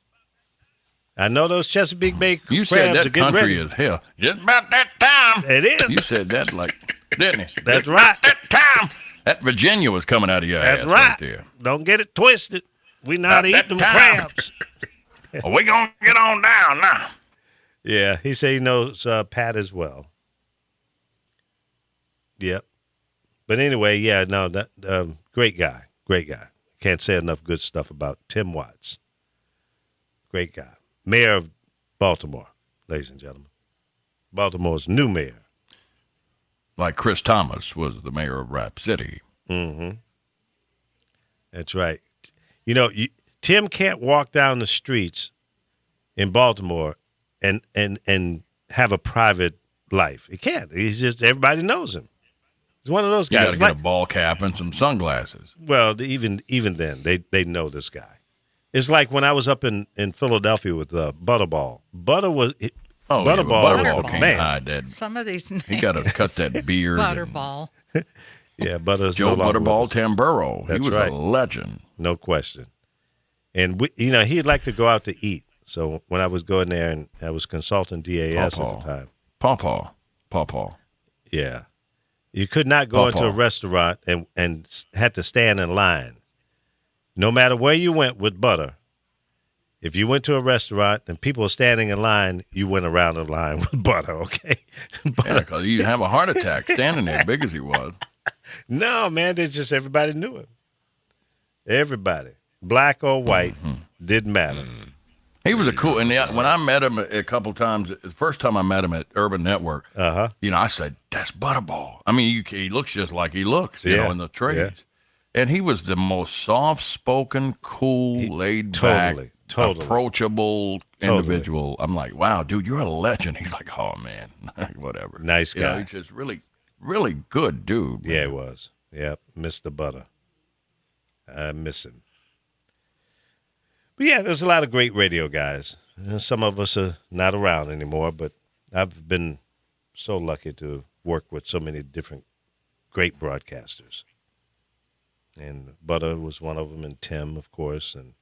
I know those Chesapeake Bay crabs You said are that getting country ready. is hell. Just about that time. It is. You said that like, didn't you? That's right. That time. That Virginia was coming out of your That's ass right. there. Don't get it twisted. We not About eating that them time. crabs. Well, we going to get on down now. Yeah, he said he knows Pat as well. Yep. But anyway, yeah, no, that great guy. Can't say enough good stuff about Tim Watts. Great guy. Mayor of Baltimore, ladies and gentlemen. Baltimore's new mayor. Like Chris Thomas was the mayor of Rap City. Mm-hmm. That's right. You know, Tim can't walk down the streets in Baltimore and have a private life. He can't. He's just, everybody knows him. He's one of those You guys. got to get a ball cap and some sunglasses. Well, even then, they know this guy. It's like when I was up in Philadelphia with Butterball. Butterball Butterball can't man. hide that. Some of these names. He got to cut that beard. Butterball. Yeah, Butter's Joe no longer Butterball with us. Tamburo. He That's was right. a legend. No question. And he'd like to go out to eat. So when I was going there and I was consulting DAS at the time. Pawpaw. Yeah. You could not go into a Pawpaw. restaurant and had to stand in line. No matter where you went with Butter, if you went to a restaurant and people were standing in line, you went around the line with Butter, okay? Yeah, because you'd have a heart attack standing there, big as he was. No, man, it's just everybody knew him. Everybody, black or white, didn't matter. He was a cool, and when I met him a couple times, the first time I met him at Urban Network, I said, that's Butterball. I mean, he looks just like he looks, you know, in the trades. Yeah. And he was the most soft-spoken, cool, laid-back, totally. approachable individual. I'm like, wow, dude, you're a legend. He's like, oh, man, whatever. Nice You know, guy. he's just really, really good dude. Yeah, he was. Yep, Mr. Butter. I miss him. But yeah, there's a lot of great radio guys. Some of us are not around anymore, but I've been so lucky to work with so many different great broadcasters. And Butter was one of them, and Tim, of course, and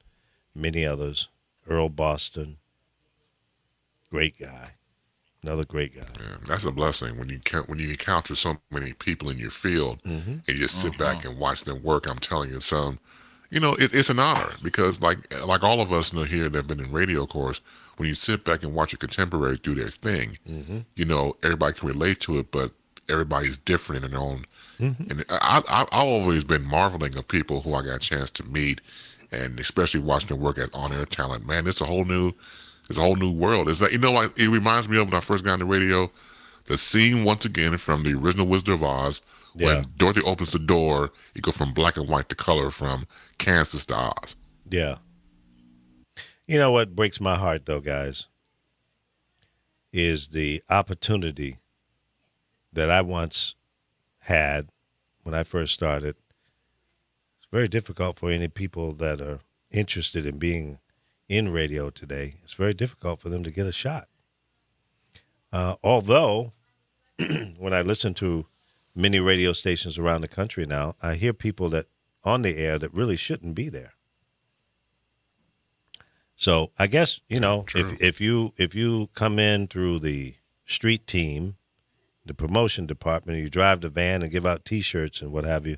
many others. Earl Boston, great guy. Another great guy. Yeah, that's a blessing when you encounter so many people in your field and you just sit back and watch them work. I'm telling you, it's an honor because like all of us here that have been in radio, of course, when you sit back and watch your contemporaries do their thing, everybody can relate to it, but everybody's different in their own. And I've always been marveling of people who I got a chance to meet, and especially watching them work at on-air talent. Man, it's a whole new world. It's like, it reminds me of when I first got into radio. the scene once again from the original Wizard of Oz when Dorothy opens the door. You go from black and white to color, from Kansas to Oz. Yeah. You know what breaks my heart, though, guys, is the opportunity that I once had when I first started. It's very difficult for any people that are interested in being in radio today. It's very difficult for them to get a shot. Although, when I listen to many radio stations around the country now, I hear people that on the air that really shouldn't be there. So I guess, if you come in through the street team, the promotion department, you drive the van and give out T-shirts and what have you,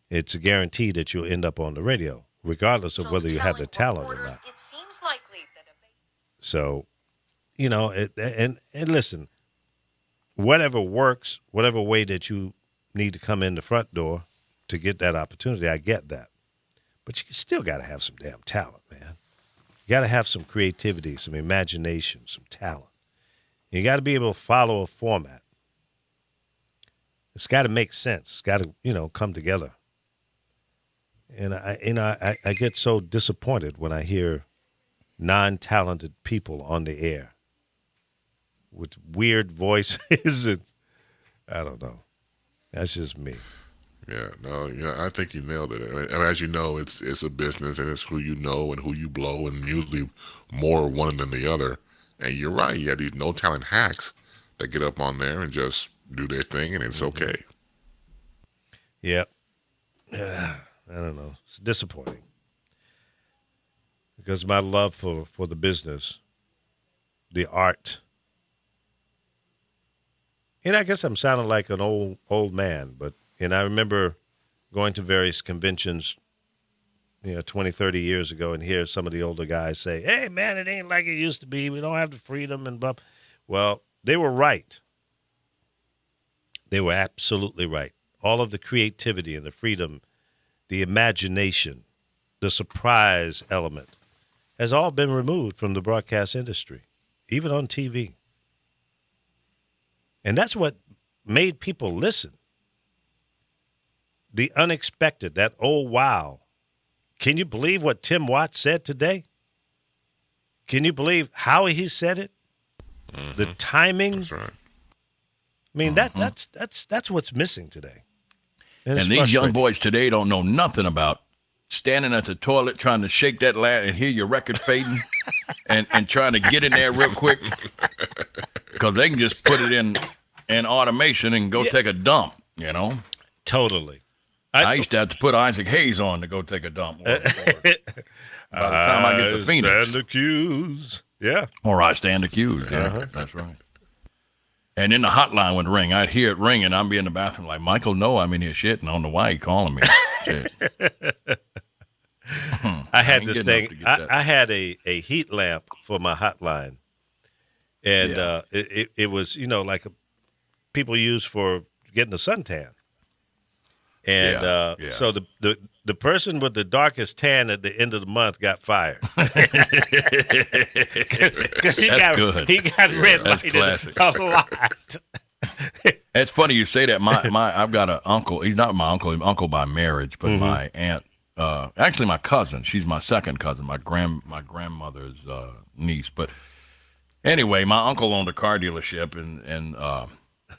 it's a guarantee that you'll end up on the radio, regardless of whether you have the talent or not. It seems likely that So, and listen, whatever works, whatever way that you need to come in the front door to get that opportunity, I get that. But you still got to have some damn talent, man. You got to have some creativity, some imagination, some talent. You got to be able to follow a format. It's got to make sense. It's got to, come together. And I get so disappointed when I hear non-talented people on the air with weird voices. And I don't know. That's just me. Yeah, I think you nailed it. And as you know, it's a business, and it's who you know and who you blow, and usually more one than the other. And you're right. You have these no-talent hacks that get up on there and just do their thing, and it's okay. Yep. I don't know. It's disappointing. Because my love for the business, the art. And I guess I'm sounding like an old man, but I remember going to various conventions, 20, 30 years ago, and hear some of the older guys say, hey, man, it ain't like it used to be. We don't have the freedom and blah. Well, they were right. They were absolutely right. All of the creativity and the freedom, the imagination, the surprise element has all been removed from the broadcast industry, even on TV. And that's what made people listen. The unexpected, that oh, wow. Can you believe what Tim Watts said today? Can you believe how he said it? Mm-hmm. The timing. That's right. I mean, that's what's missing today. And these young boys today don't know nothing about standing at the toilet trying to shake that and hear your record fading and trying to get in there real quick because they can just put it in automation and go take a dump, Totally. I used to have to put Isaac Hayes on to go take a dump. By the time I get to Phoenix. Stand accused. Yeah. Or I stand accused. Yeah, That's right. And then the hotline would ring. I'd hear it ring, and I'd be in the bathroom like, Michael, no, I'm in here shit, and I don't know why he calling me. Shit. I had this thing. I had a heat lamp for my hotline. And it was, like people use for getting a suntan. And so the person with the darkest tan at the end of the month got fired. Because he got red lighted a lot. It's funny you say that. I've got an uncle. He's not my uncle by marriage, but my aunt, actually my cousin. She's my second cousin, my grandmother's niece. But anyway, my uncle owned a car dealership, and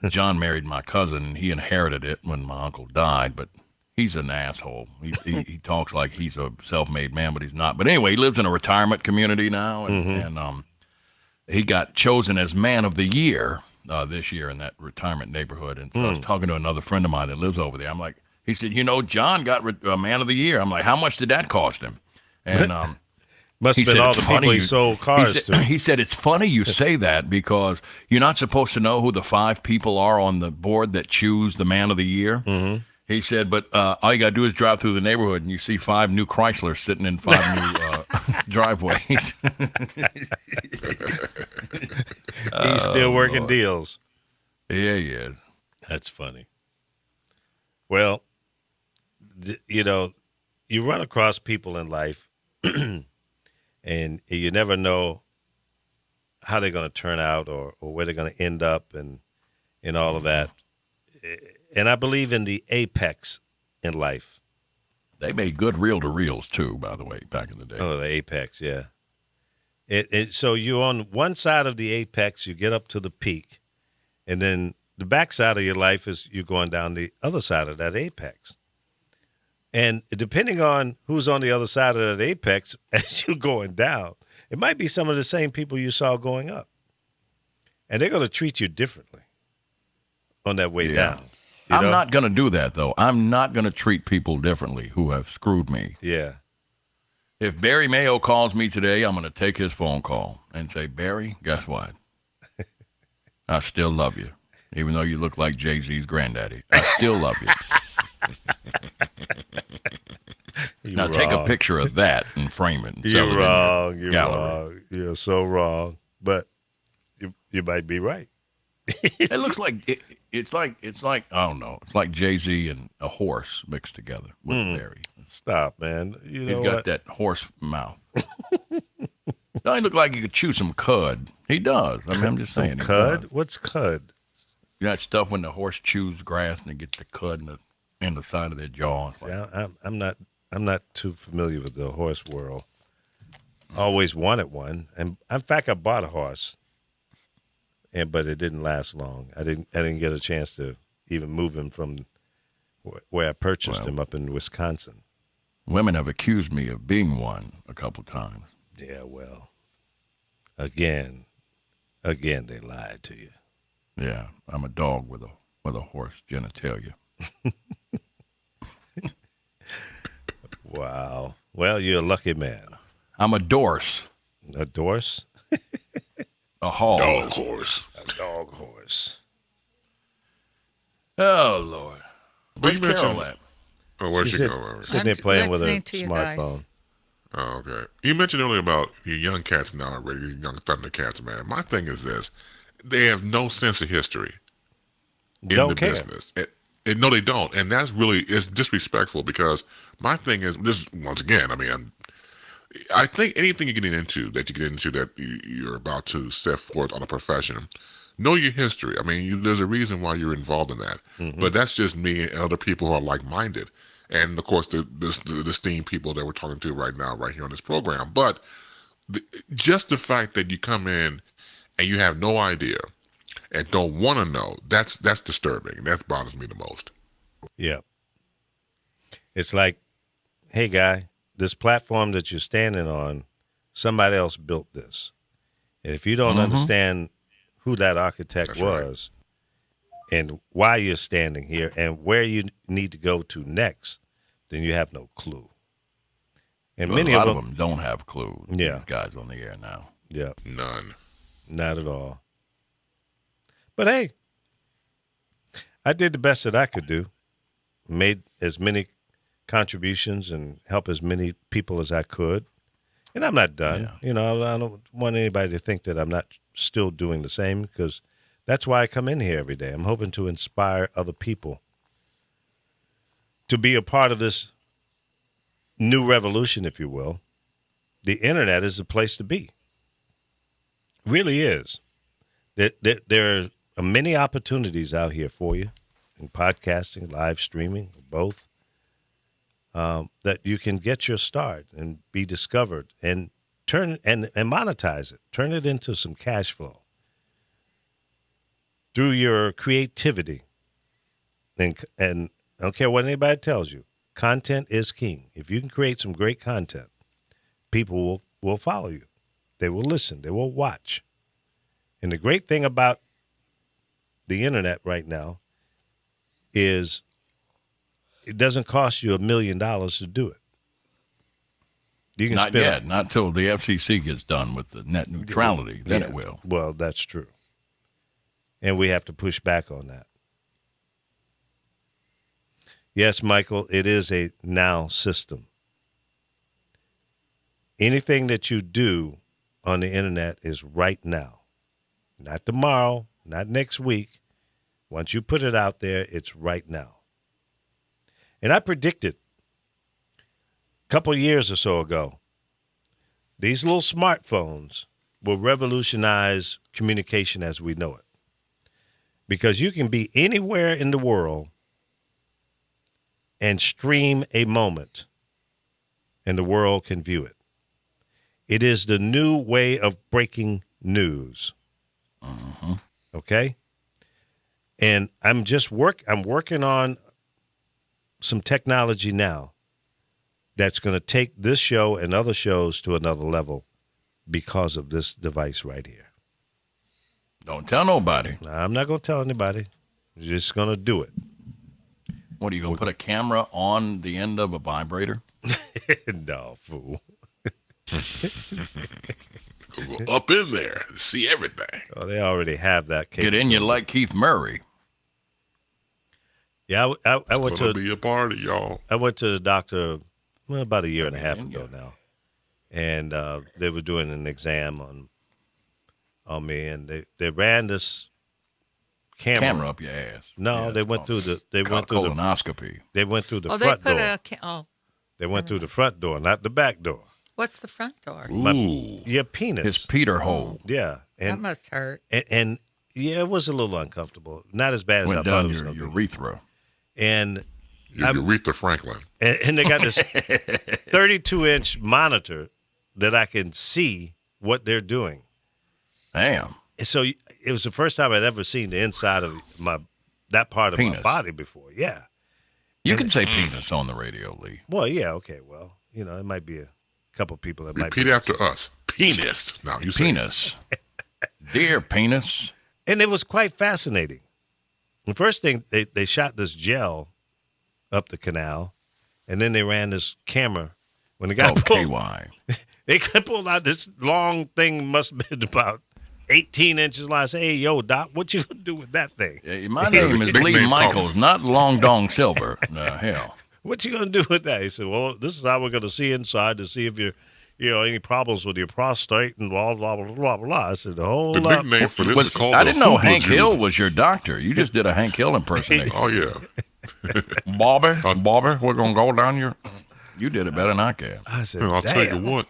John married my cousin, and he inherited it when my uncle died, but he's an asshole. He talks like he's a self-made man, but he's not. But anyway, he lives in a retirement community now, and he got chosen as Man of the Year this year in that retirement neighborhood. And so I was talking to another friend of mine that lives over there. I'm like, he said, John got Man of the Year. I'm like, how much did that cost him? And must have been all the people he sold cars to. He said, it's funny you say that because you're not supposed to know who the 5 people are on the board that choose the Man of the Year. Mm-hmm. He said, but all you got to do is drive through the neighborhood and you see 5 new Chryslers sitting in 5 new driveways. He's still working deals. Yeah, he is. That's funny. Well, you run across people in life and you never know how they're going to turn out or where they're going to end up. And and all of that. And I believe in the apex in life. They made good reel-to-reels, too, by the way, back in the day. Oh, the apex, yeah. So you're on one side of the apex, you get up to the peak, and then the backside of your life is you're going down the other side of that apex. And depending on who's on the other side of that apex as you're going down, it might be some of the same people you saw going up. And they're going to treat you differently on that way down. I'm not going to do that, though. I'm not going to treat people differently who have screwed me. Yeah. If Barry Mayo calls me today, I'm going to take his phone call and say, Barry, guess what? I still love you, even though you look like Jay-Z's granddaddy. I still love you. Now wrong. take a picture of that and frame it. And You're sell it wrong. in your You're gallery. wrong. You're so wrong. But you might be right. It looks like it's like I don't know. It's like Jay-Z and a horse mixed together with Barry. Stop, man. You know He's got what? that horse mouth. Don't he look like he could chew some cud? He does. I mean, I'm just saying. he Cud? does. What's cud? You know that stuff when the horse chews grass and it gets the cud in the side of their jaw. It's like, Yeah, I'm not too familiar with the horse world. Always wanted one, and in fact, I bought a horse, but it didn't last long. I didn't get a chance to even move him from where I purchased him up in Wisconsin. women have accused me of being one a couple times. Yeah, well, again, they lied to you. Yeah, I'm a dog with a horse genitalia. Wow. Well, you're a lucky man. I'm a dorse, A dorse? a hog. Dog horse. A dog horse. Oh Lord, But where's you mentioned- Carol at? Oh, where'd She's she go? Robert? sitting there playing with her listening to you guys. smartphone. Oh, okay. You mentioned earlier about you young cats now already, you young Thundercats, man. My thing is this. They have no sense of history in Don't the care. business. No, they don't. And that's really, it's disrespectful because my thing is this, once again, I mean, I think anything you're getting into that you're about to set forth on a profession, know your history. I mean, there's a reason why you're involved in that. Mm-hmm. But that's just me and other people who are like-minded. And, of course, the esteemed people that we're talking to right now, right here on this program. But just the fact that you come in and you have no idea and don't want to know, that's disturbing. That bothers me the most. Yeah. It's like, hey, guy, this platform that you're standing on, somebody else built this. And if you don't understand who that architect That's was and why you're standing here and where you need to go to next, then you have no clue. And Well, many a lot of of them don't have clues. Yeah. These guys on the air now. Yeah, None. not at all. But hey, I did the best that I could do. Made as many contributions and help as many people as I could. And I'm not done. Yeah. You know, I don't want anybody to think that I'm not still doing the same because that's why I come in here every day. I'm hoping to inspire other people to be a part of this new revolution, if you will. The internet is the place to be. Really is. There are many opportunities out here for you in podcasting, live streaming, both, that you can get your start and be discovered and turn and monetize it. Turn it into some cash flow through your creativity. And I don't care what anybody tells you, content is king. If you can create some great content, people will follow you. They will listen. They will watch. And the great thing about the internet right now is it doesn't cost you $1 million to do it. You can Not spend yet. Not till the FCC gets done with the net neutrality. Then it will. Well, that's true. And we have to push back on that. Yes, Michael, it is a now system. Anything that you do on the internet is right now. Not tomorrow, not next week. Once you put it out there, it's right now. And I predicted a couple years or so ago, these little smartphones will revolutionize communication as we know it. because you can be anywhere in the world and stream a moment, and the world can view it. It is the new way of breaking news. Okay? And I'm working on some technology now that's going to take this show and other shows to another level because of this device right here. Don't tell nobody. I'm not going to tell anybody. I'm just going to do it. What, are you going to put a camera on the end of a vibrator? No, fool. Go up in there and see everything. Oh, they already have that Get capability. in you like Keith Murray. Yeah, I It's went gonna to be a party, y'all. I went to the doctor about a year and a half ago now, and they were doing an exam on me, and they ran this camera Up your ass. No, Yeah, they went through the colonoscopy. they went through the Oh, they front put door. They went through the front door, not the back door. What's the front door? Ooh. Your penis. His Peter hole Yeah, That and, must hurt. and yeah, it was a little uncomfortable. Not as bad as I went thought down it was your going to be. urethra. And Aretha Franklin. And they got this 32-inch monitor that I can see what they're doing. Damn. And so it was the first time I'd ever seen the inside of that part of my Penis. body before. Yeah. You can say penis on the radio, Lee. Well, yeah, okay. Well, it might be a couple people that might Repeat be. after us. Penis. Now you say Penis. Dear penis. And it was quite fascinating. The first thing, they shot this gel up the canal, and then they ran this camera. When the guy KY. they pulled out this long thing, must have been about 18 inches long. I said, hey, yo, Doc, what you going to do with that thing? My name is Big Lee name Michaels, not Long Dong Silver. Hell. What you going to do with that? He said, well, this is how we're going to see inside to see if you're, any problems with your prostate and blah, blah, blah, blah, blah. I said, hold the up. big name for this is called I the didn't know Hoopla Hank Jube. Hill was your doctor. You just did a Hank Hill impersonation. Oh, yeah. Bobby, we're going to go down your... You did it better than I can. I said, I'll tell you damn. what.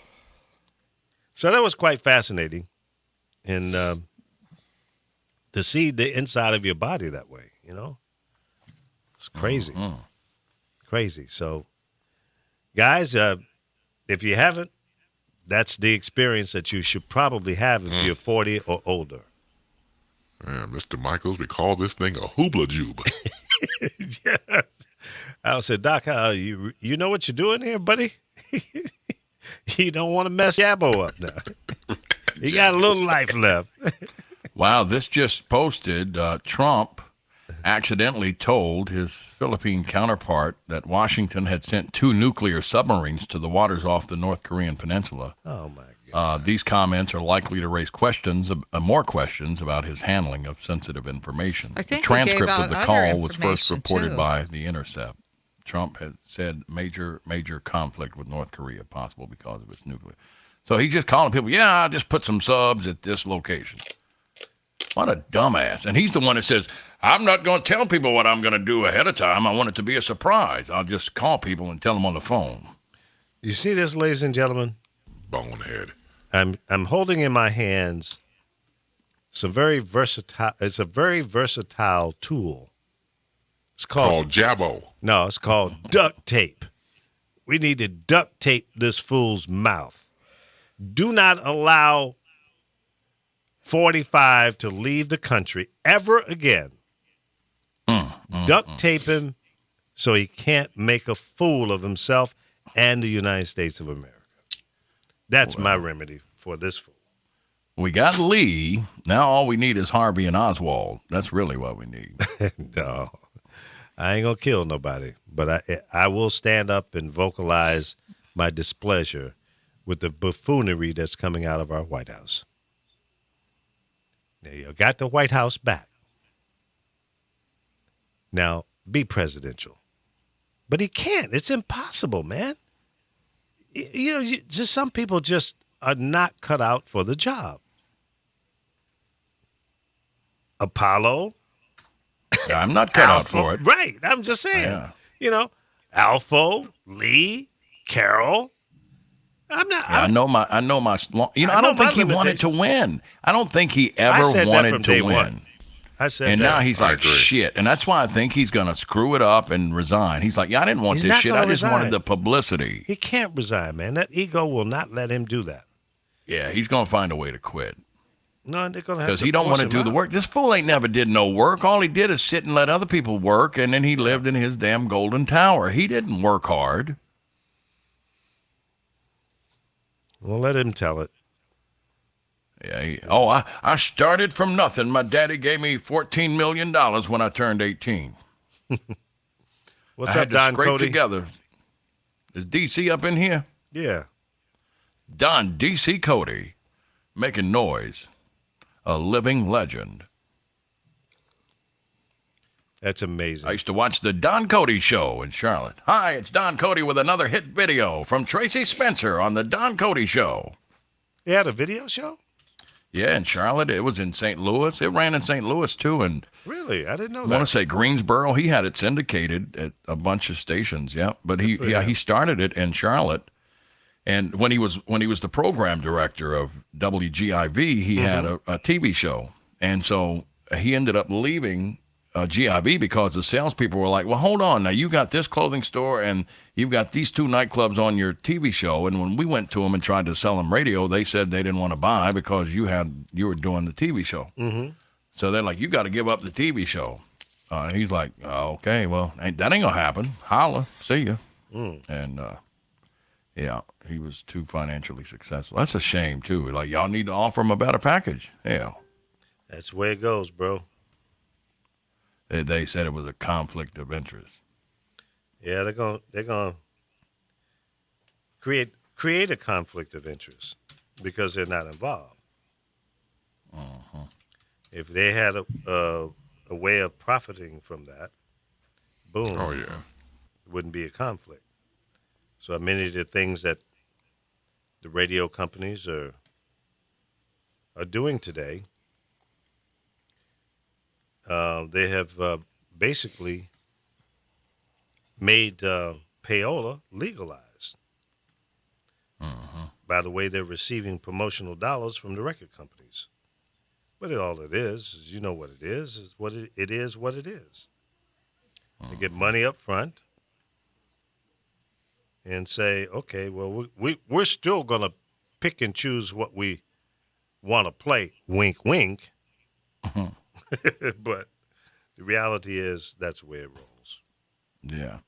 So that was quite fascinating. And to see the inside of your body that way, it's crazy. Crazy. So, guys, if you haven't, that's the experience that you should probably have if you're 40 or older. Man, Mr. Michaels, we call this thing a Hoopla Jube. Yeah. I said, Doc, you know what you're doing here, buddy? You don't want to mess Jabbo up now. He got a little life left. Wow, this just posted. Trump accidentally told his Philippine counterpart that Washington had sent 2 nuclear submarines to the waters off the North Korean peninsula. Oh, my God. These comments are likely to raise more questions about his handling of sensitive information. I think the he gave transcript of out the other call was first information, reported too. by The Intercept. Trump has said major conflict with North Korea possible because of its nuclear. So he's just calling people, I just put some subs at this location. What a dumbass. And he's the one that says, I'm not going to tell people what I'm going to do ahead of time. I want it to be a surprise. I'll just call people and tell them on the phone. You see this, ladies and gentlemen? Bonehead. I'm holding in my hands some very versatile. It's a very versatile tool. It's Called Jabbo. No, it's called duct tape. We need to duct tape this fool's mouth. Do not allow 45 to leave the country ever again. Duct tape him so he can't make a fool of himself and the United States of America. That's my remedy for this fool. We got Lee. Now all we need is Harvey and Oswald. That's really what we need. No, I ain't going to kill nobody, but I will stand up and vocalize my displeasure with the buffoonery that's coming out of our White House. Now, you got the White House back. Now, be presidential. But he can't. It's impossible, man. Just some people just are not cut out for the job. Apollo. I'm not cut out Alpha, for it. Right. I'm just saying. Yeah. Alpha, Lee, Carol. I'm not. I know my. I don't think he wanted to win. I don't think he ever I said that wanted from to day win. one. I said And that. now he's I like, agree. shit. And that's why I think he's going to screw it up and resign. He's like, yeah, I didn't want He's this not shit. gonna I just resign. wanted the publicity. He can't resign, man. That ego will not let him do that. Yeah, he's going to find a way to quit. No, they're going to have Because to he don't force want to him do the out. work. This fool ain't never did no work. All he did is sit and let other people work, and then he lived in his damn golden tower. He didn't work hard. Well, let him tell it. Yeah. I started from nothing. My daddy gave me $14 million when I turned 18. What's I up, had to Don scrape Cody? together. Is DC up in here? Yeah. Don DC Cody, making noise. A living legend. That's amazing. I used to watch the Don Cody Show in Charlotte. Hi, it's Don Cody with another hit video from Tracy Spencer on the Don Cody Show. He had a video show? Yeah, in Charlotte. It was in St. Louis. It ran in St. Louis, too. And Really? I didn't know I that. want to say Greensboro. He had it syndicated at a bunch of stations, yeah. But he started it in Charlotte. And when he was the program director of WGIV, he had a TV show. And so he ended up leaving GIV because the salespeople were like, well, hold on. Now, you got this clothing store and you've got these two nightclubs on your TV show. And when we went to them and tried to sell them radio, they said they didn't want to buy because you were doing the TV show. Mm-hmm. So they're like, you got to give up the TV show. He's like, okay, well, that ain't going to happen. Holla, see you. And, yeah, he was too financially successful. That's a shame, too. Like, y'all need to offer him a better package. Yeah. That's the way it goes, bro. They said it was a conflict of interest. Yeah, they're gonna create a conflict of interest because they're not involved. If they had a way of profiting from that, boom. Oh, yeah. It wouldn't be a conflict. So many of the things that the radio companies are doing today, they have basically made payola legalized by the way they're receiving promotional dollars from the record companies. But all it is you know what it is what it is what it is. They get money up front and say, okay, well, we're still going to pick and choose what we want to play, wink, wink. But the reality is that's the way it rolls. Yeah.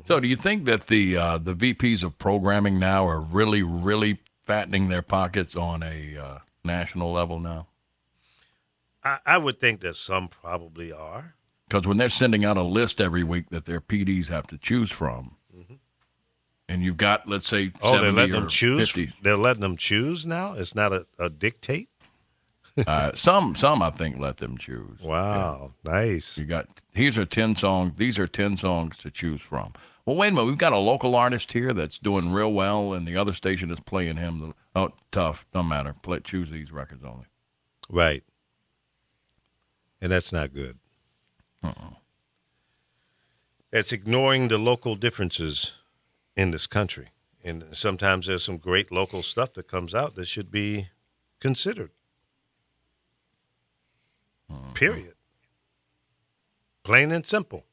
So do you think that the VPs of programming now are really, really fattening their pockets on a national level now? I would think that some probably are. Because when they're sending out a list every week that their PDs have to choose from, and you've got, let's say, 70 they're letting or them choose. 50. They're letting them choose now. It's not a dictate. Some I think let them choose. Wow, nice. You got these are 10 songs to choose from. Well, wait a minute, we've got a local artist here that's doing real well, and the other station is playing him. Oh, tough, don't matter. Choose these records only. Right. And that's not good. It's ignoring the local differences in this country. And sometimes there's some great local stuff that comes out that should be considered. Period. Plain and simple.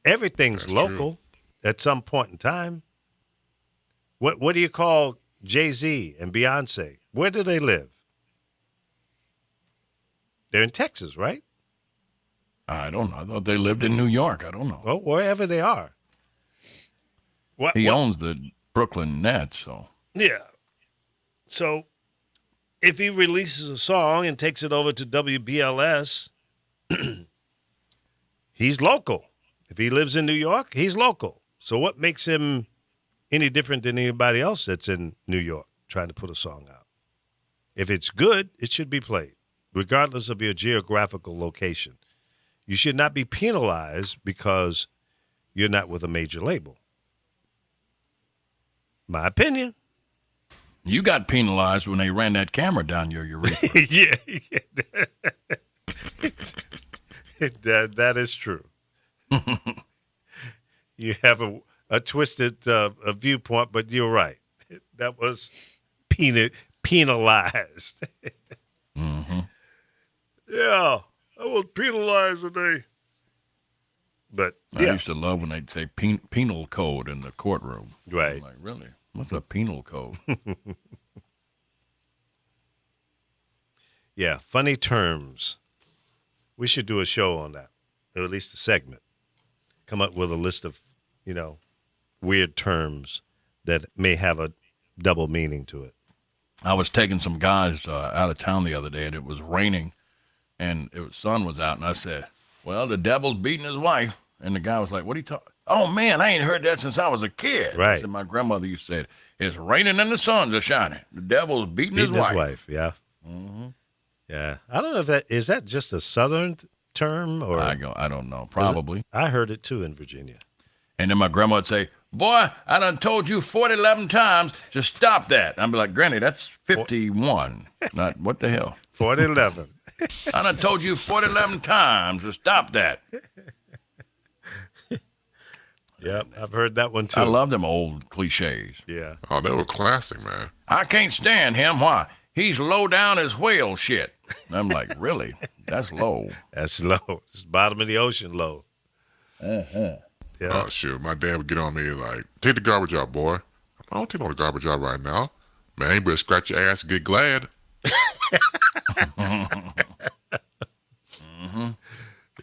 Everything's That's local at some point in time. What do you call Jay-Z and Beyonce? Where do they live? They're in Texas, right? I don't know. I thought they lived in New York. I don't know. Well, wherever they are. He owns the Brooklyn Nets, so. Yeah. So if he releases a song and takes it over to WBLS, he's local. If he lives in New York, he's local. So what makes him any different than anybody else that's in New York trying to put a song out? If it's good, it should be played, regardless of your geographical location. You should not be penalized because you're not with a major label. My opinion. You got penalized when they ran that camera down your urethra. Yeah. That is true. You have a twisted viewpoint, but you're right. That was penalized. Mm-hmm. Yeah. I was penalized today. But I used to love when they'd say penal code in the courtroom. Right. I'm like, really? What's a penal code? Yeah, funny terms. We should do a show on that, or at least a segment. Come up with a list of, weird terms that may have a double meaning to it. I was taking some guys out of town the other day, and it was raining, and sun was out, and I said, well, the devil's beating his wife. And the guy was like, what are you talking? Oh, man, I ain't heard that since I was a kid. Right. I said, my grandmother used to say, it's raining and the suns are shining. The devil's beating his wife. Yeah. Mm-hmm. Yeah. I don't know if is that just a Southern term or I don't know. Probably. I heard it too in Virginia. And then my grandma would say, boy, I done told you 11 times to stop that. I'd be like, Granny, that's 51. Not what the hell? 11. I done told you 11 times to stop that. Yep, I've heard that one too. I love them old cliches. Yeah. Oh, they were classic, man. I can't stand him. Why? He's low down as whale shit. I'm like, really? That's low. That's low. It's bottom of the ocean low. Uh-huh. Yeah. Oh, shoot. My dad would get on me like, take the garbage out, boy. I don't take no garbage out right now. Man, you better scratch your ass and get glad. Mm-hmm.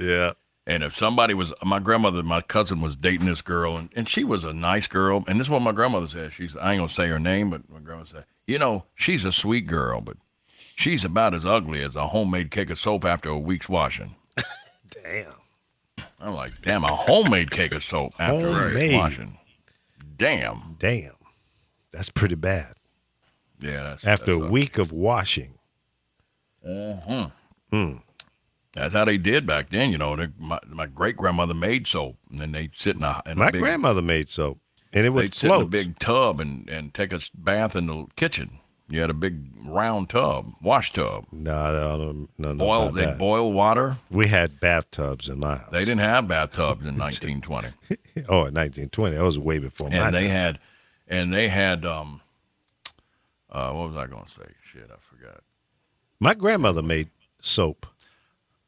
Yeah. And if somebody was, my cousin was dating this girl, and she was a nice girl. And this is what my grandmother said. I ain't going to say her name, but my grandmother said, she's a sweet girl, but she's about as ugly as a homemade cake of soap after a week's washing. Damn. I'm like, damn, a homemade cake of soap after a week's washing. Damn. That's pretty bad. Yeah. After a week of washing. Uh-huh. That's how they did back then, my great-grandmother made soap, and then they'd sit in a My big, grandmother made soap, and it would they'd sit in a float. big tub and take a bath in the kitchen. You had a big round tub, wash tub. No. They'd boil water. We had bathtubs in my house. They didn't have bathtubs in 1920. Oh, in 1920. That was way before my And time. they had, what was I going to say? Shit, I forgot. My grandmother made soap.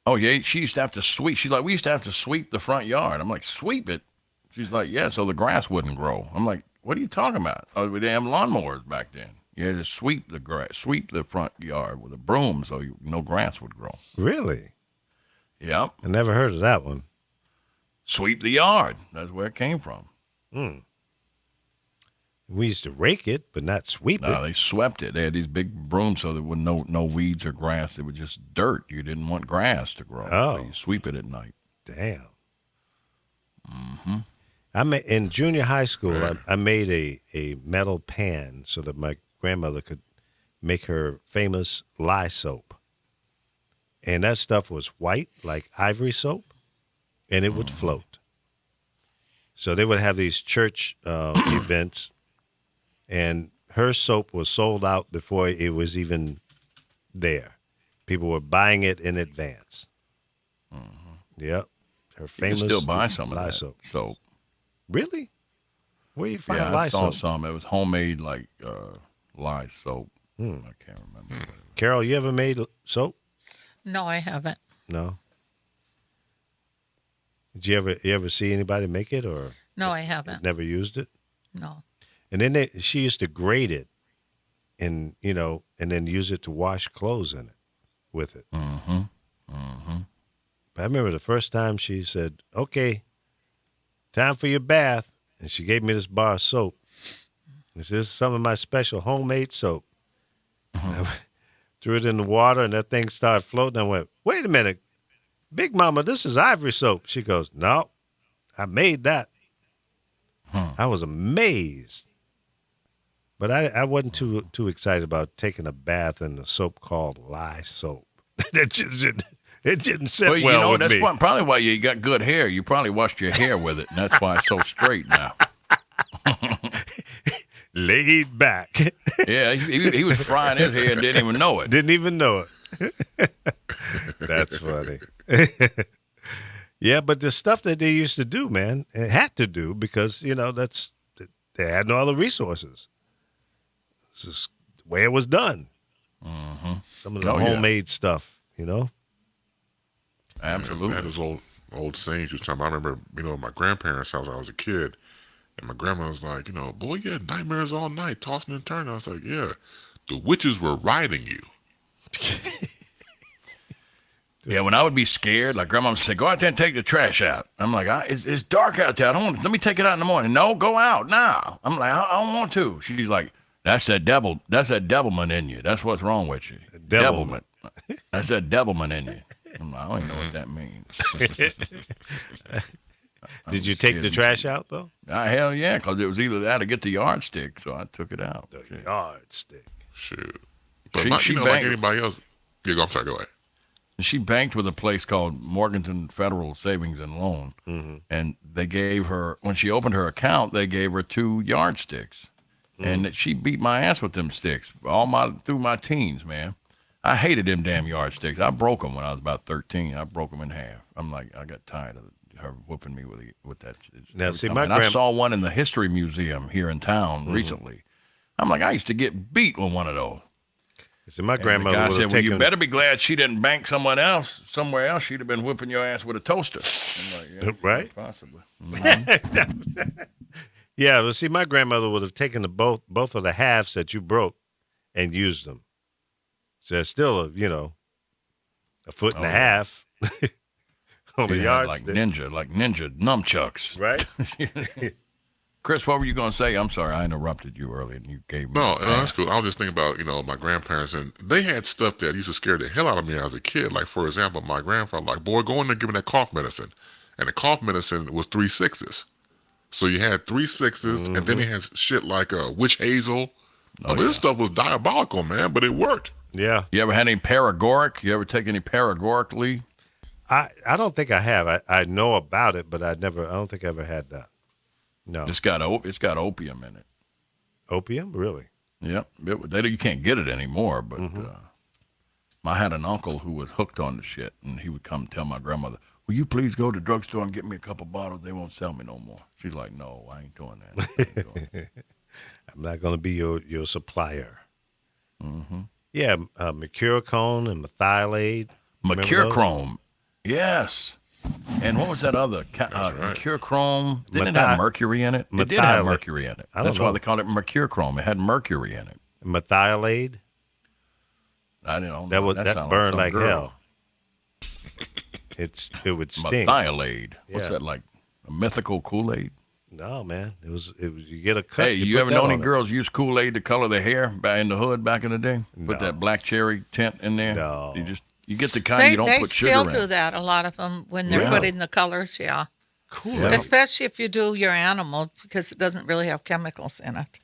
Oh, yeah, she used to have to sweep. She's like, we used to have to sweep the front yard. I'm like, sweep it? She's like, yeah, so the grass wouldn't grow. I'm like, what are you talking about? Oh, we didn't have lawnmowers back then. You had to sweep the front yard with a broom so no grass would grow. Really? Yep. I never heard of that one. Sweep the yard. That's where it came from. We used to rake it, but not sweep No, it. they swept it. They had these big brooms so there were no weeds or grass. It was just dirt. You didn't want grass to grow. Oh. So you sweep it at night. Damn. Mm-hmm. In junior high school, I made a metal pan so that my grandmother could make her famous lye soap. And that stuff was white, like ivory soap, and it would float. So they would have these church events, and her soap was sold out before it was even there. People were buying it in advance. Yep. Her You famous can still buy some of lye that soap. soap. Really? Where you find Yeah, lye I saw soap? some. It was homemade, like lye soap. I can't remember. Carol, you ever made soap? No, I haven't. No. Did you ever see anybody make it, or No, I haven't. never used it? No. And then she used to grate it, and and then use it to wash clothes in it, with it. Mm-hmm. Mm-hmm. But I remember the first time she said, "Okay, time for your bath," and she gave me this bar of soap. This is some of my special homemade soap. I threw it in the water, and that thing started floating. I went, "Wait a minute, Big Mama, this is ivory soap." She goes, "No, I made that." I was amazed. But I wasn't too excited about taking a bath in the soap called lye soap. It didn't sit well with that's me. probably why you got good hair. You probably washed your hair with it, and that's why it's so straight now. Laid back. Yeah, he was frying his hair and didn't even know it. Didn't even know it. That's funny. Yeah, but the stuff that they used to do, man, it had to do because, they had no other resources. It's just the way it was done. Mm-hmm. Some of the homemade stuff, Absolutely. I had this old saying she was talking about. I remember, at my grandparents' house, I was a kid, and my grandma was like, boy, you had nightmares all night, tossing and turning. I was like, yeah, the witches were riding you. Yeah, when I would be scared, like Grandma would say, go out there and take the trash out. I'm like, it's dark out there. I don't want. Let me take it out in the morning. No, go out now. I'm like, I don't want to. She's like, that's that devil. That's that devilment in you. That's what's wrong with you. Devilment. That's that devilment in you. I'm like, I don't even know what that means. Did you take the trash out though? Hell yeah, because it was either that or get the yardstick, so I took it out. The yardstick. Shoot. But She like banked. anybody else. Yeah, I'm sorry, go ahead. She banked with a place called Morganton Federal Savings and Loan, and they gave her, when she opened her account, they gave her 2 yardsticks, and she beat my ass with them sticks through my teens, man. I hated them damn yardsticks. I broke them when I was about 13. I broke them in half. I'm like, I got tired of her whooping me with that. Now, see, I saw one in the History Museum here in town recently. I'm like, I used to get beat with one of those. See, my grandmother the guy would said, have well, taken. you better be glad she didn't bank somewhere else. She'd have been whipping your ass with a toaster. I'm like, yeah, Right? Possibly. Yeah, well, see, my grandmother would have taken both of the halves that you broke and used them. So it's still a foot and a half on the like yardstick. ninja nunchucks. Right? Chris, what were you going to say? I'm sorry, I interrupted you earlier, and you gave me. No, that's cool. I was just thinking about, my grandparents, and they had stuff that used to scare the hell out of me as a kid. Like, for example, my grandfather, like, boy, go in there and give me that cough medicine. And the cough medicine was 3 6s. So you had 3 6s, and then he has shit like witch hazel. This stuff was diabolical, man, but it worked. Yeah. You ever had any Paregoric? You ever take any Paregoric, Lee? I don't think I have. I know about it, but I don't think I ever had that. No. It's got opium in it. Opium? Really? Yep. You can't get it anymore, but I had an uncle who was hooked on the shit, and he would come tell my grandmother, will you please go to the drugstore and get me a couple bottles? They won't sell me no more. She's like, no, I ain't doing that. I'm not going to be your supplier. Yeah, mercurochrome and methylate. Mercurochrome. Yes. And what was that other? Mercurochrome. Didn't it have mercury in it? It did have mercury in it. That's why they called it mercurochrome. It had mercury in it. Methylate. I don't know. That burned like hell. It would sting. Methylate. What's Yeah. that, like a mythical Kool-Aid? No, man. It was. You get a cut. Hey, you ever know any girls use Kool-Aid to color their hair in the hood back in the day? Put that black cherry tint in there. No. You get the kind you don't put sugar in. They still do that, a lot of them, when they're putting the colors, yeah. Cool. Yeah. Especially if you do your animal, because it doesn't really have chemicals in it.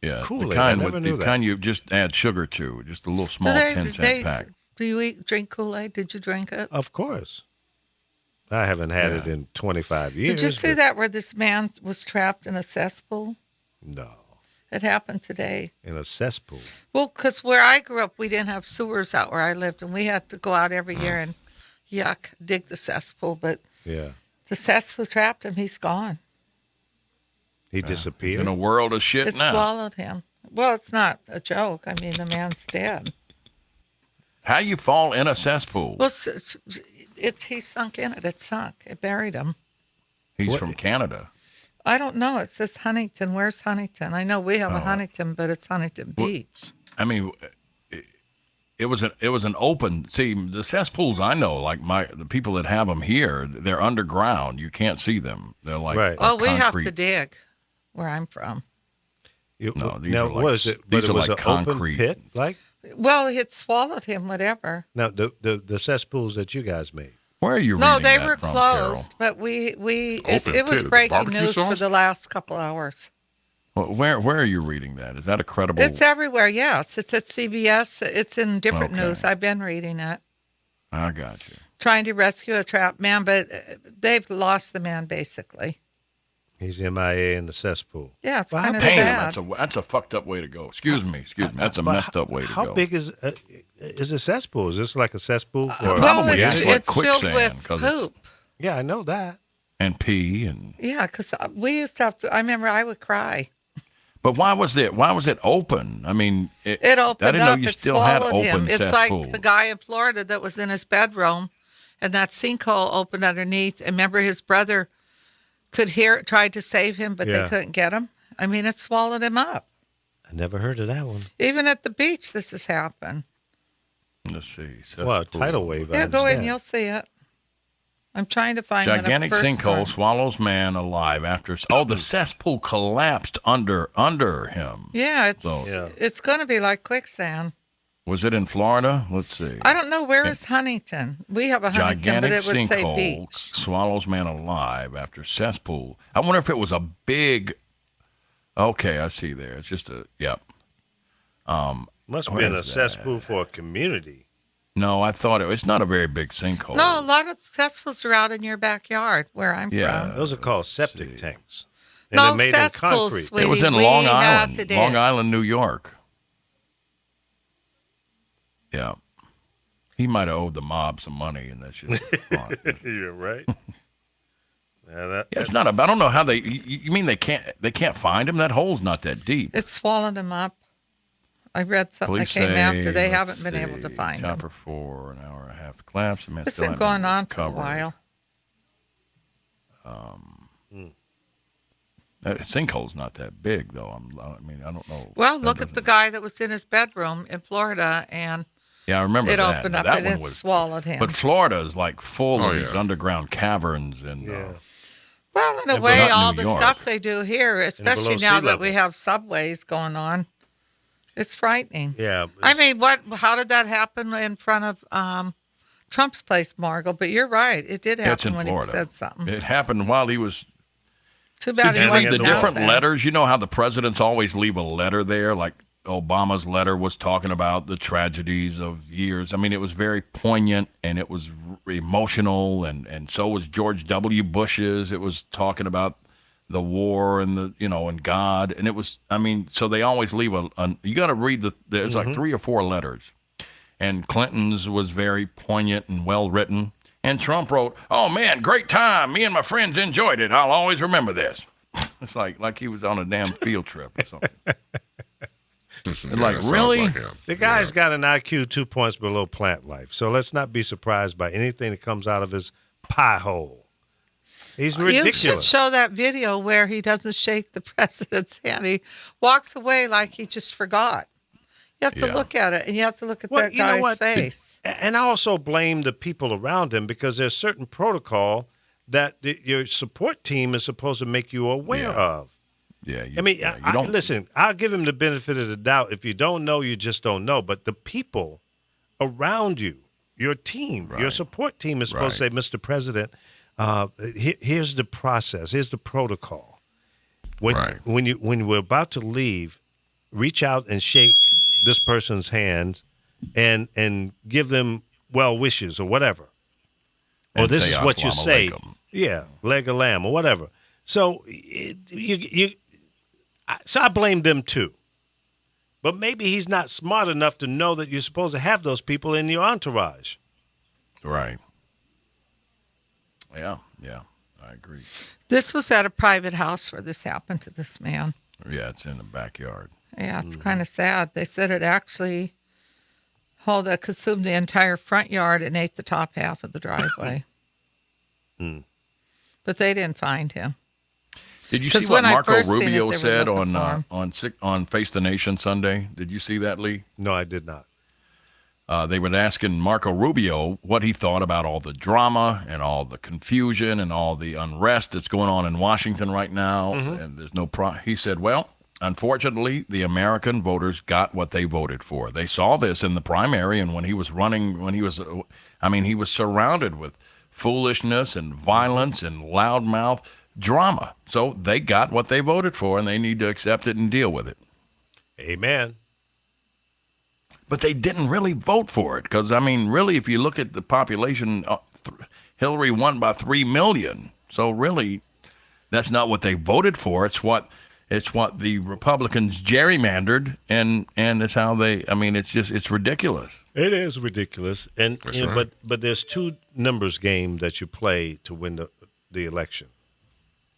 Yeah, Kool-Aid, the kind I never knew the that. kind you just add sugar to, just a little small 10-cent pack. Do you drink Kool-Aid? Did you drink it? Of course. I haven't had it in 25 years. Did you see but- that where this man was trapped in a cesspool? No. It happened today. In a cesspool. Well, because where I grew up, we didn't have sewers out where I lived, and we had to go out every year and dig the cesspool. But Yeah. the cesspool trapped him. He's gone. He disappeared. In a world of shit It now. swallowed him. Well, it's not a joke. I mean, the man's dead. How you fall in a cesspool? Well, he sunk in it. It sunk. It buried him. He's from Canada. I don't know. It says Huntington. Where's Huntington? I know we have a Huntington, but it's Huntington Beach. I mean, it was an open. See, the cesspools I know, like the people that have them here, they're underground. You can't see them. They're like Right. Oh, we have concrete. to dig where I'm from. No, these now, are like what is it? these But it are was like an concrete. open pit, like? Well, it swallowed him, whatever. Now, the cesspools that you guys made. Where are you? No, reading they that were from, closed, Carol? but it Open was pit, breaking barbecue news for sauce? the last couple hours. Well, where are you reading that? Is that a credible? It's everywhere, yes. It's at CBS. It's in different Okay. news. I've been reading it. I got you. Trying to rescue a trapped man, but they've lost the man, basically. He's MIA in the cesspool. Yeah, it's Well, kind of Damn, sad. that's a fucked up way to go. Excuse me. That's a messed up way to How go. big is a cesspool? Is this like a cesspool for? Well, Probably it's, is like it's filled quicksand, with 'cause it's- poop. Yeah, I know that. and pee and. Yeah, because we used to have to. I remember I would cry. But why was it open? I mean, It I opened didn't know up. you It still had swallowed him. open It's cesspools. like the guy in Florida that was in his bedroom, and that sinkhole opened underneath. And remember, his brother could hear it, tried to save him, but Yeah. they couldn't get him. I mean, it swallowed him up. I never heard of that one. Even at the beach, this has happened. Let's see. Well, tidal wave. I Yeah, go in, understand. you'll see it. I'm trying to find when it Gigantic first sinkhole started. swallows man alive after. Oh, the cesspool collapsed under him. Yeah, it's Yeah. it's going to be like quicksand. Was it in Florida? Let's see. I don't know, where is Huntington? We have a Huntington, but Gigantic it would say sinkhole beach. swallows man alive after cesspool. I wonder if it was a big. Okay, I see there. It's just a yep. Must have Where been a is that? cesspool for a community. No, I thought it's not a very big sinkhole. No, a lot of cesspools are out in your backyard where I'm Yeah. from. Those are called septic tanks. And No, they're made in cesspools, concrete. sweetie. It was in we Long have Island, to dig. Long Island, New York. Yeah. He might have owed the mob some money, and that's just fun. You're right. Yeah, it's not I don't know how they. You mean they can't find him? That hole's not that deep. It swallowed him up. I read something Police that came say, after. They let's haven't been able to see, find him. chopper for an hour and a half. The collapse. The man It's still been hadn't going on for a recovered. while. That sinkhole's not that big, though. I don't know. Well, That look at the doesn't- guy that was in his bedroom in Florida, and Yeah, I remember it that. opened Now, up that and one it was. swallowed him. But Florida is like full of Oh, these yeah. underground caverns and. Yeah. Well, in a but way, not all New the York. stuff they do here, especially below now sea that we level. have subways going on, it's frightening. Yeah. I mean, how did that happen in front of Trump's place, Margot? But you're right. It did It's in happen when Florida. he said something. It happened while he was. Too bad Did he you read wasn't the out different there. letters? You know how the presidents always leave a letter there, like Obama's letter was talking about the tragedies of years. I mean, it was very poignant and it was emotional, and so was George W. Bush's. It was talking about the war and and God, and it was. I mean, so they always leave you got to read there's like 3 or 4 letters, and Clinton's was very poignant and well written. And Trump wrote, "Oh man, great time. Me and my friends enjoyed it. I'll always remember this." It's like he was on a damn field trip or something. Like, that sounds really? like him. The guy's got an IQ 2 points below plant life. So let's not be surprised by anything that comes out of his pie hole. He's You should ridiculous. show that video where he doesn't shake the president's hand. He walks away like he just forgot. You have to Yeah. look at it, and you have to look at Well, that you know guy's what? face. And I also blame the people around him because there's certain protocol that your support team is supposed to make you aware Yeah. of. Yeah, I mean, you don't listen, I'll give him the benefit of the doubt. If you don't know, you just don't know. But the people around you, your team, your Right. support team is supposed to say, Mr. President, here's the process, here's the protocol. When, Right. when we're about to leave, reach out and shake this person's hands and give them well wishes or whatever. Or And this say is what you "Assalamu say. alaikum." Yeah, leg of lamb or whatever. So so I blame them too. But maybe he's not smart enough to know that you're supposed to have those people in your entourage. Right. Yeah, I agree. This was at a private house where this happened to this man. Yeah, it's in the backyard. Yeah, it's kind of sad. They said it actually consumed the entire front yard and ate the top half of the driveway. But they didn't find him. Did you 'Cause see what when I Marco first seen it, Rubio they were said looking for on Face the Nation Sunday? Did you see that, Lee? No, I did not. They were asking Marco Rubio what he thought about all the drama and all the confusion and all the unrest that's going on in Washington right now. And there's no he said, well, unfortunately, the American voters got what they voted for. They saw this in the primary, and when he was running, he was surrounded with foolishness and violence and loudmouth drama. So they got what they voted for, and they need to accept it and deal with it. Amen. But they didn't really vote for it because, really, if you look at the population, Hillary won by 3 million. So really, that's not what they voted for. It's what the Republicans gerrymandered, and it's how they. It's ridiculous. It is ridiculous. And That's you know, right. but there's 2 numbers game that you play to win the election.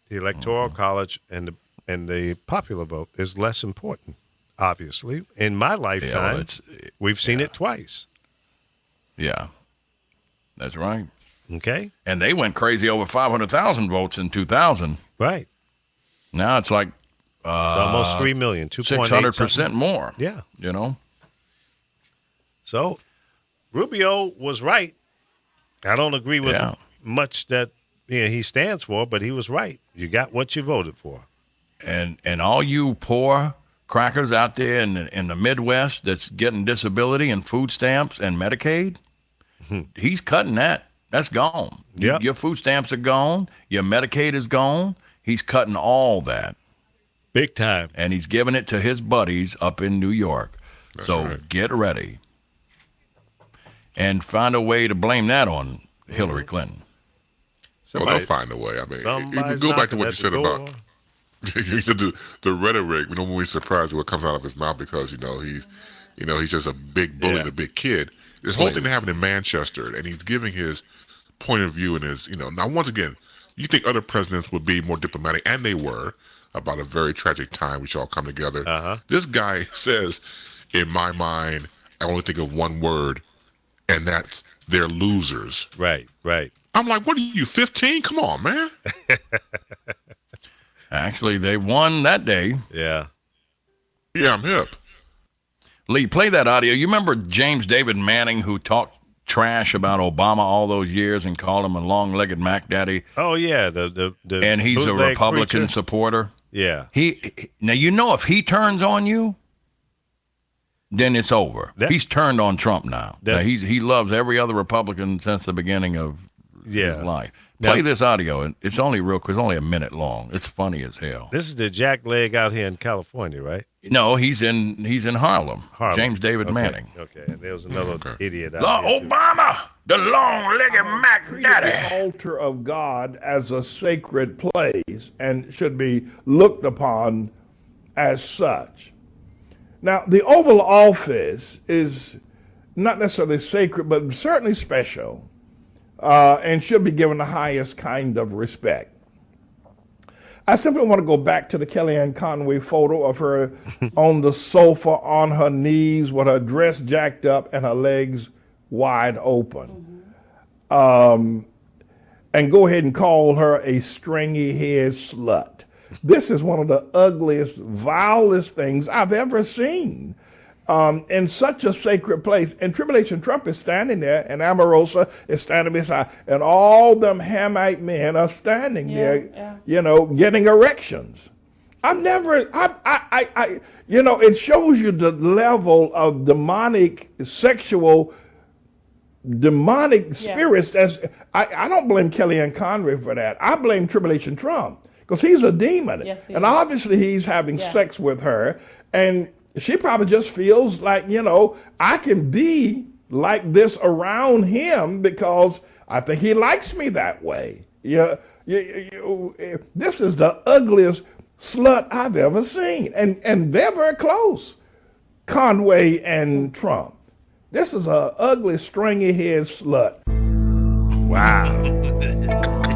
The Electoral College and the popular vote is less important. Obviously, in my lifetime, we've seen it twice. Yeah, that's right. Okay. And they went crazy over 500,000 votes in 2000. Right. Now it's like It's almost 3 million, 2.8 600% more. Yeah. You know? So Rubio was right. I don't agree with much that he stands for, but he was right. You got what you voted for. And all you poor crackers out there in the Midwest that's getting disability and food stamps and Medicaid, he's cutting that. That's gone. Yep. Your food stamps are gone. Your Medicaid is gone. He's cutting all that. Big time. And he's giving it to his buddies up in New York. That's so right. Get ready. And find a way to blame that on Hillary Clinton. Well, they'll find a way. I mean, you go back to what you said about the rhetoric. We don't always surprised at what comes out of his mouth because he's just a big bully and a big kid. This whole thing that happened in Manchester, and he's giving his point of view and his Now, once again, you think other presidents would be more diplomatic, and they were about a very tragic time. We should all come together. This guy says, in my mind, I only think of one word, and that's they're losers. Right. I'm like, what are you, 15? Come on, man. Actually, they won that day. Yeah. Yeah, I'm hip. Lee, play that audio. You remember James David Manning, who talked trash about Obama all those years and called him a long-legged Mac Daddy? Oh, yeah. The and he's a Republican preacher. supporter. Yeah. Now, if he turns on you, then it's over. He's turned on Trump now. He loves every other Republican since the beginning of his life. Play this audio. It's only it's only a minute long. It's funny as hell. This is the jackleg out here in California, right? No, he's in Harlem. James David Manning. Okay, and there was another idiot out here. Obama, the long-legged Mac Daddy. The altar of God as a sacred place and should be looked upon as such. Now, the Oval Office is not necessarily sacred, but certainly special, and should be given the highest kind of respect. I simply want to go back to the Kellyanne Conway photo of her on the sofa on her knees with her dress jacked up and her legs wide open. And go ahead and call her a stringy-haired slut. This is one of the ugliest, vilest things I've ever seen in such a sacred place. And Tribulation Trump is standing there, and Omarosa is standing beside, and all them Hamite men are standing there, getting erections. It shows you the level of demonic spirits. I don't blame Kellyanne Conway for that. I blame Tribulation Trump. Because he's a demon. Yes, and obviously he's having sex with her. And she probably just feels like, I can be like this around him because I think he likes me that way. This is the ugliest slut I've ever seen. And they're very close, Conway and Trump. This is an ugly, stringy-haired slut. Wow.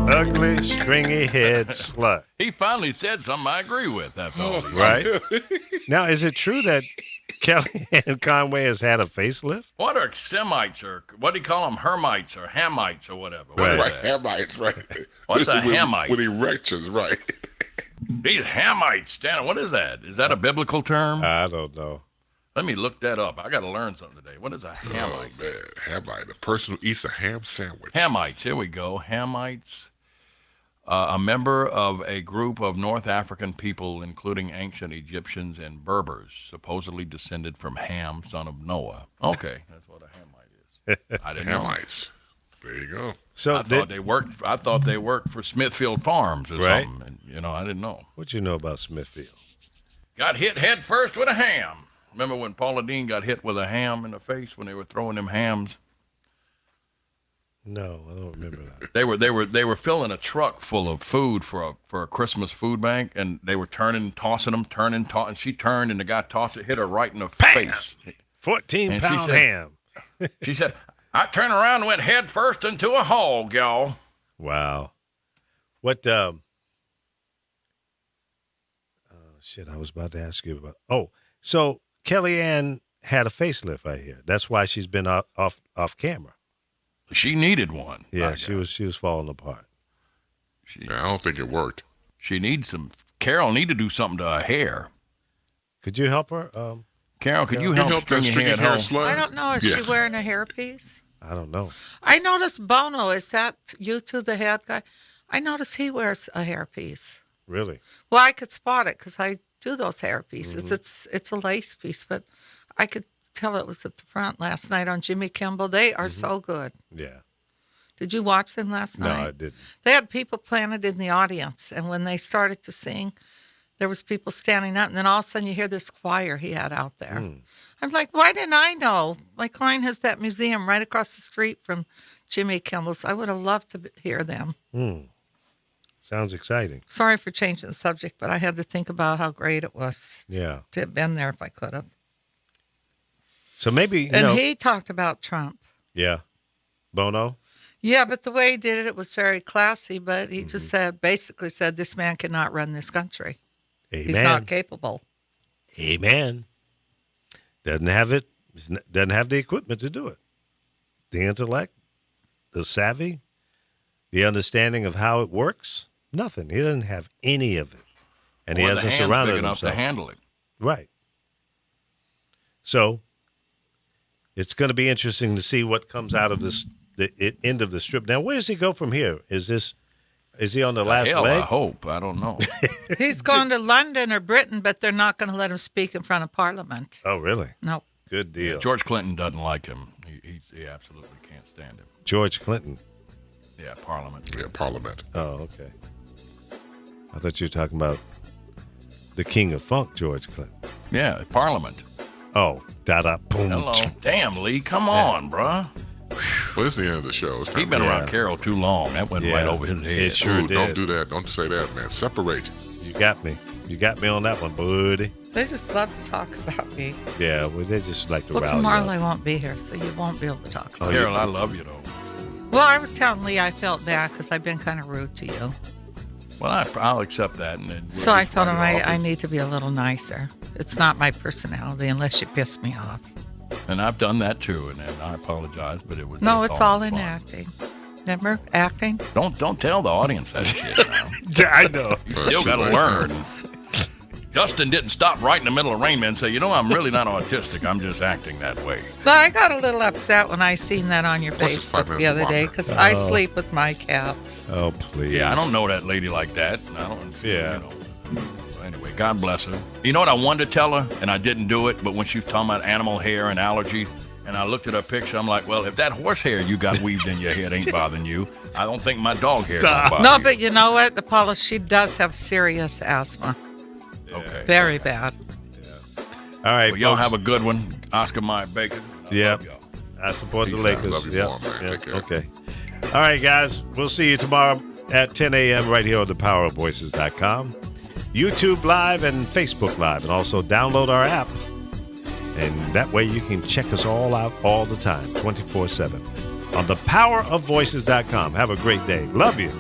Ugly, stringy-head slut. He finally said something I agree with. Right? Now, is it true that Kellyanne Conway has had a facelift? What are Semites, or what do you call them? Hermites or Hamites or whatever? Right, Hamites, right. What's a Hamite? With erections, right. These Hamites, Stan, what is that? Is that a biblical term? I don't know. Let me look that up. I got to learn something today. What is a Hamite? Oh, man. Hamite, the person who eats a ham sandwich. Hamites, here we go. Hamites, a member of a group of North African people, including ancient Egyptians and Berbers, supposedly descended from Ham, son of Noah. Okay, that's what a Hamite is. I didn't know. Hamites. There you go. So I thought they worked for Smithfield Farms or something. And, I didn't know. What you know about Smithfield? Got hit head first with a ham. Remember when Paula Deen got hit with a ham in the face when they were throwing them hams? No, I don't remember that. They were filling a truck full of food for a Christmas food bank, and they were tossing them, and she turned, and the guy tossed it, hit her right in the face. 14-pound ham. She said, I turned around and went head first into a hog, y'all. Wow. What? I was about to ask you about. Oh, so Kellyanne had a facelift, I hear. That's why she's been off camera. She needed one. Yeah, she was falling apart. I don't think it worked. She needs some. Carol need to do something to her hair. Could you help her? Carol, could you You help helped string that your hair at stringy hair home? slut? I don't know. Is she wearing a hairpiece? I don't know. I noticed Bono. Is that you two, the head guy? I noticed he wears a hairpiece. Really? Well, I could spot it because I do those hairpieces. It's a lace piece, but I could tell it was at the front last night on Jimmy Kimmel. They are so good. Yeah. Did you watch them last night? No, I didn't. They had people planted in the audience, and when they started to sing, there was people standing up, and then all of a sudden you hear this choir he had out there. I'm like, why didn't I know? My client has that museum right across the street from Jimmy Kimmel's. I would have loved to hear them. Sounds exciting. Sorry for changing the subject, but I had to think about how great it was Yeah. to have been there if I could have. So maybe, you And know. he talked about Trump. Yeah. Bono? Yeah, but the way he did it was very classy, but he just basically said, this man cannot run this country. Amen. He's not capable. Amen. Doesn't have it. Doesn't have the equipment to do it. The intellect, the savvy, the understanding of how it works. Nothing. He doesn't have any of it, and he Or the hasn't hand's surrounded big enough himself. to handle it. Right. So it's going to be interesting to see what comes out of this, the end of the strip. Now, where does he go from here? Is he on the last Hell, leg? I hope. I don't know. He's going to London or Britain, but they're not going to let him speak in front of Parliament. Oh, really? No. Good deal. George Clinton doesn't like him. He absolutely can't stand him. George Clinton. Yeah, Parliament. Yeah, Parliament. Oh, okay. I thought you were talking about the king of funk, George Clinton. Yeah, Parliament. Oh, da-da, boom. Hello. Damn, Lee, come on, bruh. Well, it's the end of the show. It's time He's been to- around Carol too long. That went right over his head. It sure Ooh, did. don't do that. Don't say that, man. Separate. You got me. You got me on that one, buddy. They just love to talk about me. Yeah, well, they just like to Well, rally tomorrow up. I won't be here, so you won't be able to talk about Carol, I love you, though. Well, I was telling Lee I felt bad because I've been kind of rude to you. Well, I'll accept that. And then we'll So I just told him write it off I as- need to be a little nicer. It's not my personality unless you piss me off. And I've done that too, and I apologize, but it was No, just it's all in fun. acting. Remember? Acting? Don't tell the audience that shit now. I know. You still got to learn. Justin didn't stop right in the middle of Rain Man and say, I'm really not autistic. I'm just acting that way. No, I got a little upset when I seen that on your Plus it's 5 Facebook the minutes other day longer. because I sleep with my cats. Oh, please. Yeah, I don't know that lady like that. I don't. Yeah. Anyway, God bless her. You know what I wanted to tell her, and I didn't do it, but when she was talking about animal hair and allergies, and I looked at her picture, I'm like, well, if that horse hair you got weaved in your head ain't bothering you, I don't think my dog hair gonna bother No, you. but you know what? The policy, she does have serious asthma. Okay. Very bad. All right, Well, y'all folks. have a good one. Oscar Mayer Bacon. I Yep. love y'all. I support the Peace out. Lakers. Love you Yep. more, man. Yep. Take care. Okay. All right, guys. We'll see you tomorrow at 10 a.m. right here on thepowerofvoices.com. YouTube Live and Facebook Live. And also download our app. And that way you can check us all out all the time, 24/7. On thepowerofvoices.com. Have a great day. Love you.